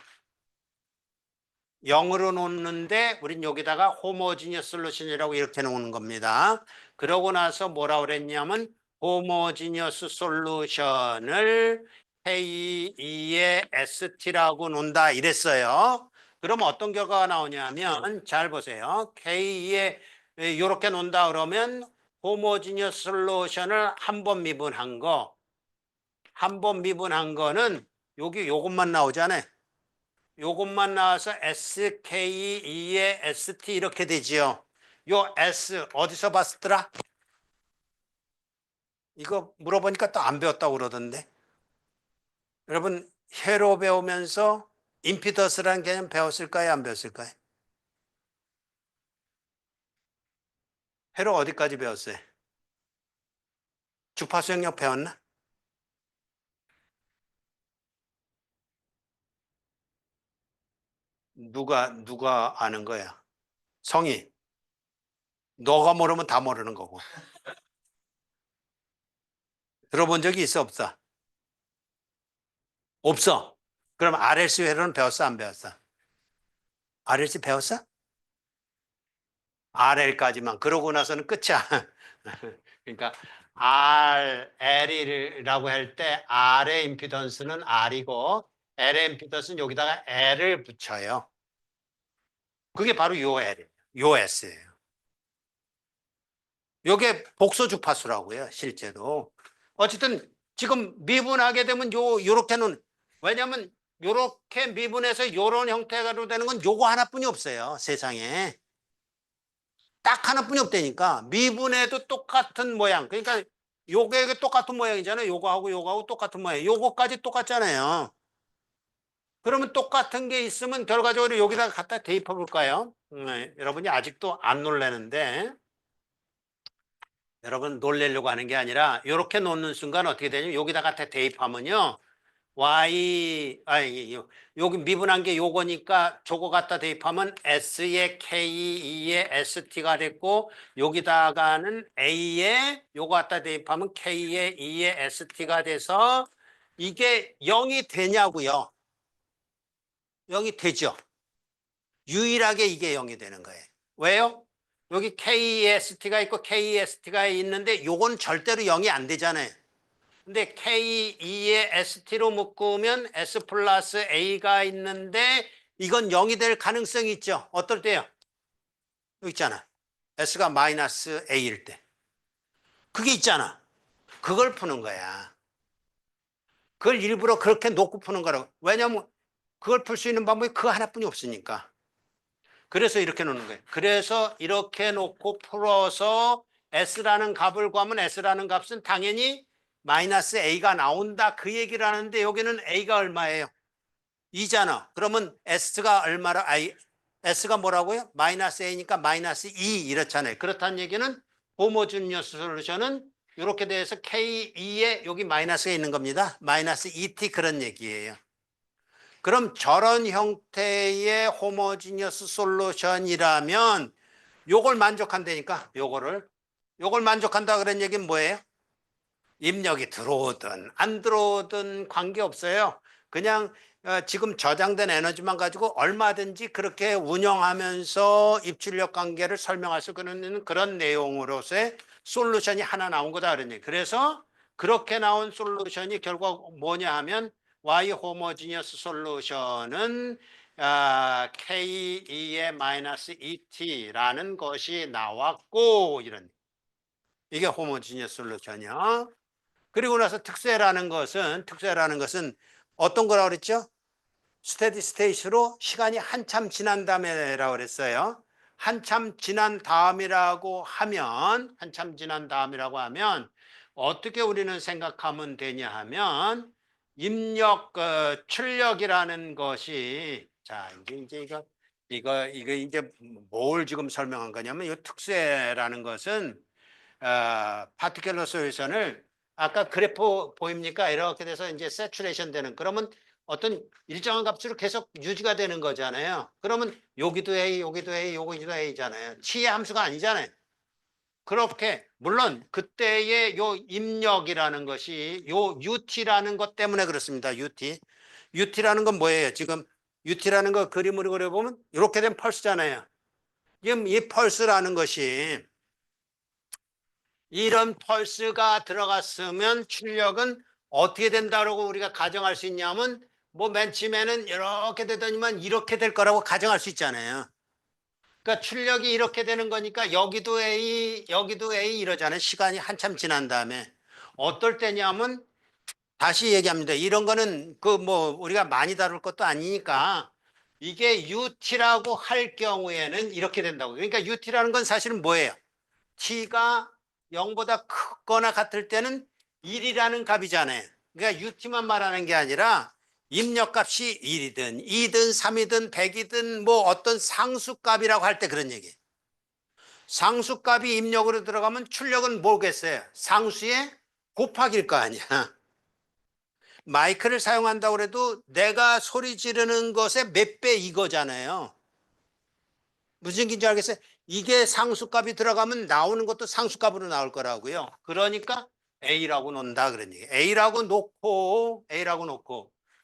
0으로 놓는데 우린 여기다가 호모지니어스 솔루션이라고 이렇게 놓는 겁니다. 그러고 나서 뭐라 그랬냐면 호모지니어스 솔루션을 K2의 ST라고 놓는다 이랬어요. 그럼 어떤 결과가 나오냐면 잘 보세요. K2에 이렇게 놓는다 그러면 호모지니어스 솔루션을 한 번 미분한 거, 한 번 미분한 거는 여기 요것만 나오잖아요. 요것만 나와서 SK2의 ST 이렇게 되지요. 요 S 어디서 봤더라? 이거 물어보니까 또 안 배웠다고 그러던데. 여러분 회로 배우면서 임피던스라는 개념 배웠을까요? 안 배웠을까요? 회로 어디까지 배웠어요? 주파수 영역 배웠나? 누가 아는 거야? 성이. 너가 모르면 다 모르는 거고. 들어본 적이 있어 없어? 없어. 그럼 RLC 회로는 배웠어 안 배웠어? RLC 배웠어? RL까지만. 그러고 나서는 끝이야. 그러니까 L이라고 할 때 R의 임피던스는 R이고 L의 임피던스는 여기다가 L을 붙여요. 그게 바로 요 L, 요 S예요. 요게 복소 주파수라고요, 실제로. 어쨌든 지금 미분하게 되면 요렇게는, 왜냐면 요렇게 미분해서 요런 형태로 되는 건 요거 하나뿐이 없어요, 세상에. 딱 하나뿐이 없다니까. 미분해도 똑같은 모양. 그러니까 요게 똑같은 모양이잖아요. 요거하고 똑같은 모양. 요거까지 똑같잖아요. 그러면 똑같은 게 있으면 결과적으로 여기다가 갖다 대입해 볼까요? 여러분이 아직도 안 놀라는데, 여러분 놀래려고 하는 게 아니라 이렇게 놓는 순간 어떻게 되냐면 여기다 갖다 대입하면요. 여기 미분한 게 요거니까 저거 갖다 대입하면 S에 K, E에 ST가 됐고, 여기다가는 A에 요거 갖다 대입하면 K에 E에 ST가 돼서 이게 0이 되냐고요? 0이 되죠. 유일하게 이게 0이 되는 거예요. 왜요? 여기 KEST가 있고 KEST가 있는데 요건 절대로 0이 안 되잖아요. 근데 KE에 ST로 묶으면 S 플러스 A가 있는데 이건 0이 될 가능성이 있죠. 어떨 때요? 여기 있잖아. S가 마이너스 A일 때. 그게 있잖아. 그걸 푸는 거야. 그걸 일부러 그렇게 놓고 푸는 거라고. 왜냐면 그걸 풀 수 있는 방법이 그 하나뿐이 없으니까. 그래서 이렇게 놓는 거예요. 그래서 이렇게 놓고 풀어서 S라는 값을 구하면 S라는 값은 당연히 마이너스 A가 나온다. 그 얘기를 하는데 여기는 A가 얼마예요? 2잖아. 그러면 S가 얼마라? S가 뭐라고요? 마이너스 A니까 마이너스 2 이렇잖아요. 그렇다는 얘기는 호모지니어스 솔루션은 이렇게 돼서 K2에 여기 마이너스가 있는 겁니다. 마이너스 2t 그런 얘기예요. 그럼 저런 형태의 호모지니어스 솔루션이라면 요걸 만족한다니까 요걸 만족한다 그런 얘기는 뭐예요? 입력이 들어오든 안 들어오든 관계없어요. 그냥 지금 저장된 에너지만 가지고 얼마든지 그렇게 운영하면서 입출력 관계를 설명할 수 있는 그런 내용으로서의 솔루션이 하나 나온 거다 그런 얘기. 그래서 그렇게 나온 솔루션이 결국 뭐냐 하면 Y 호모지니어스 솔루션은 K2의 마이너스 2t라는 것이 나왔고 이런 이게 호모지니어스 솔루션이야. 그리고 나서 특수라는 것은 어떤 거라고 그랬죠? 스테디 스테이트로 시간이 한참 지난 다음에라고 그랬어요. 한참 지난 다음이라고 하면 어떻게 우리는 생각하면 되냐 하면 입력 출력이라는 것이 자 이제 이거 이제 뭘 지금 설명한 거냐면 이 특수라는 것은 파티큘러 솔루션을 아까 그래프 보입니까? 이렇게 돼서 이제 세츄레이션 되는 그러면 어떤 일정한 값으로 계속 유지가 되는 거잖아요. 그러면 여기도 A, 여기도 A, 여기도 A잖아요. 치의 함수가 아니잖아요. 그렇게 물론 그때의 요 입력이라는 것이 요 UT라는 것 때문에 그렇습니다. UT라는 건 뭐예요? 지금 UT라는 거 그림으로 그려보면 이렇게 된 펄스잖아요. 지금 이 펄스라는 것이 이런 펄스가 들어갔으면 출력은 어떻게 된다고 우리가 가정할 수 있냐면 뭐 맨 처음에는 이렇게 되더니만 이렇게 될 거라고 가정할 수 있잖아요. 그러니까 출력이 이렇게 되는 거니까 여기도 A, 여기도 A 이러잖아요. 시간이 한참 지난 다음에. 어떨 때냐면 다시 얘기합니다. 이런 거는 그 뭐 우리가 많이 다룰 것도 아니니까 이게 UT라고 할 경우에는 이렇게 된다고. 그러니까 UT라는 건 사실은 뭐예요? t가 0보다 크거나 같을 때는 1이라는 값이잖아요. 그러니까 UT만 말하는 게 아니라 입력값이 1이든 2든 3이든 100이든 뭐 어떤 상수값이라고 할 때 그런 얘기예요. 상수값이 입력으로 들어가면 출력은 뭐겠어요? 상수의 곱하기일 거 아니야. 마이크를 사용한다고 해도 내가 소리 지르는 것의 몇 배 이거잖아요. 무슨 얘기인지 알겠어요? 이게 상수값이 들어가면 나오는 것도 상수값으로 나올 거라고요. 그러니까 A라고 놓는다 그런 얘기. A라고 놓고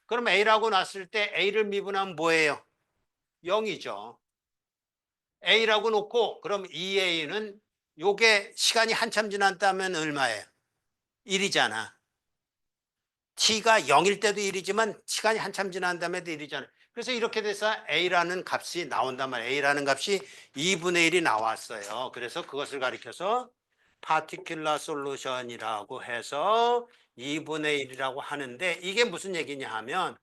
그럼 A라고 놨을 때 A를 미분하면 뭐예요? 0이죠. A라고 놓고 그럼 2A는 요게 시간이 한참 지났다면 얼마예요? 1이잖아. t가 0일 때도 1이지만 시간이 한참 지난 다음에도 1이잖아요. 그래서 이렇게 돼서 A라는 값이 나온단 말이에요. A라는 값이 2분의 1이 나왔어요. 그래서 그것을 가리켜서 파티큘러 솔루션이라고 해서 2분의 1이라고 하는데 이게 무슨 얘기냐 하면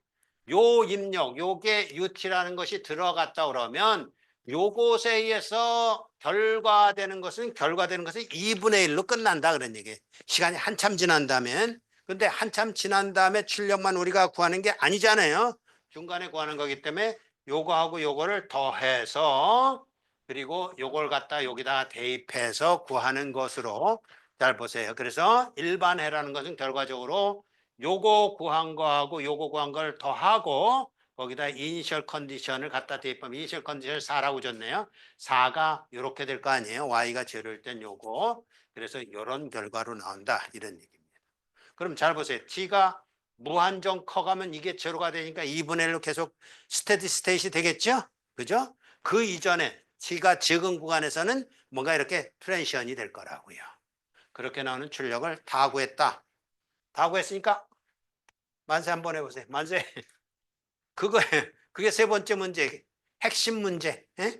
요 입력, 요게 UT라는 것이 들어갔다 그러면 요것에 의해서 결과되는 것은 2분의 1로 끝난다 그런 얘기예요. 시간이 한참 지난다면 근데 한참 지난 다음에 출력만 우리가 구하는 게 아니잖아요. 중간에 구하는 거기 때문에 요거하고 요거를 더해서 그리고 요걸 갖다 여기다 대입해서 구하는 것으로 잘 보세요. 그래서 일반해라는 것은 결과적으로 요거 구한 거하고 요거 구한 걸 더하고 거기다 이니셜 컨디션을 갖다 대입하면 이니셜 컨디션을 4라고 줬네요. 4가 이렇게 될 거 아니에요. y가 제로일 땐 요거. 그래서 이런 결과로 나온다. 이런 얘기입니다. 그럼 잘 보세요. t가 무한정 커가면 이게 제로가 되니까 2분의 1로 계속 스테디 스테이시 되겠죠? 그죠? 그 이전에 t가 적은 구간에서는 뭔가 이렇게 트랜시션이 될 거라고요. 그렇게 나오는 출력을 다 구했다. 다 구했으니까 만세 한번 해보세요. 만세. 그거예요. 그게 세 번째 문제. 핵심 문제. 예?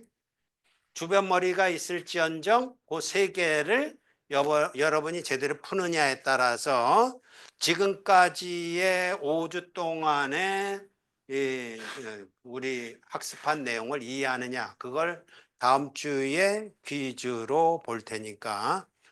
주변 머리가 있을지언정 그 세 개를 여러분이 제대로 푸느냐에 따라서 지금까지의 5주 동안에 우리 학습한 내용을 이해하느냐 그걸 다음 주에 퀴즈로 볼 테니까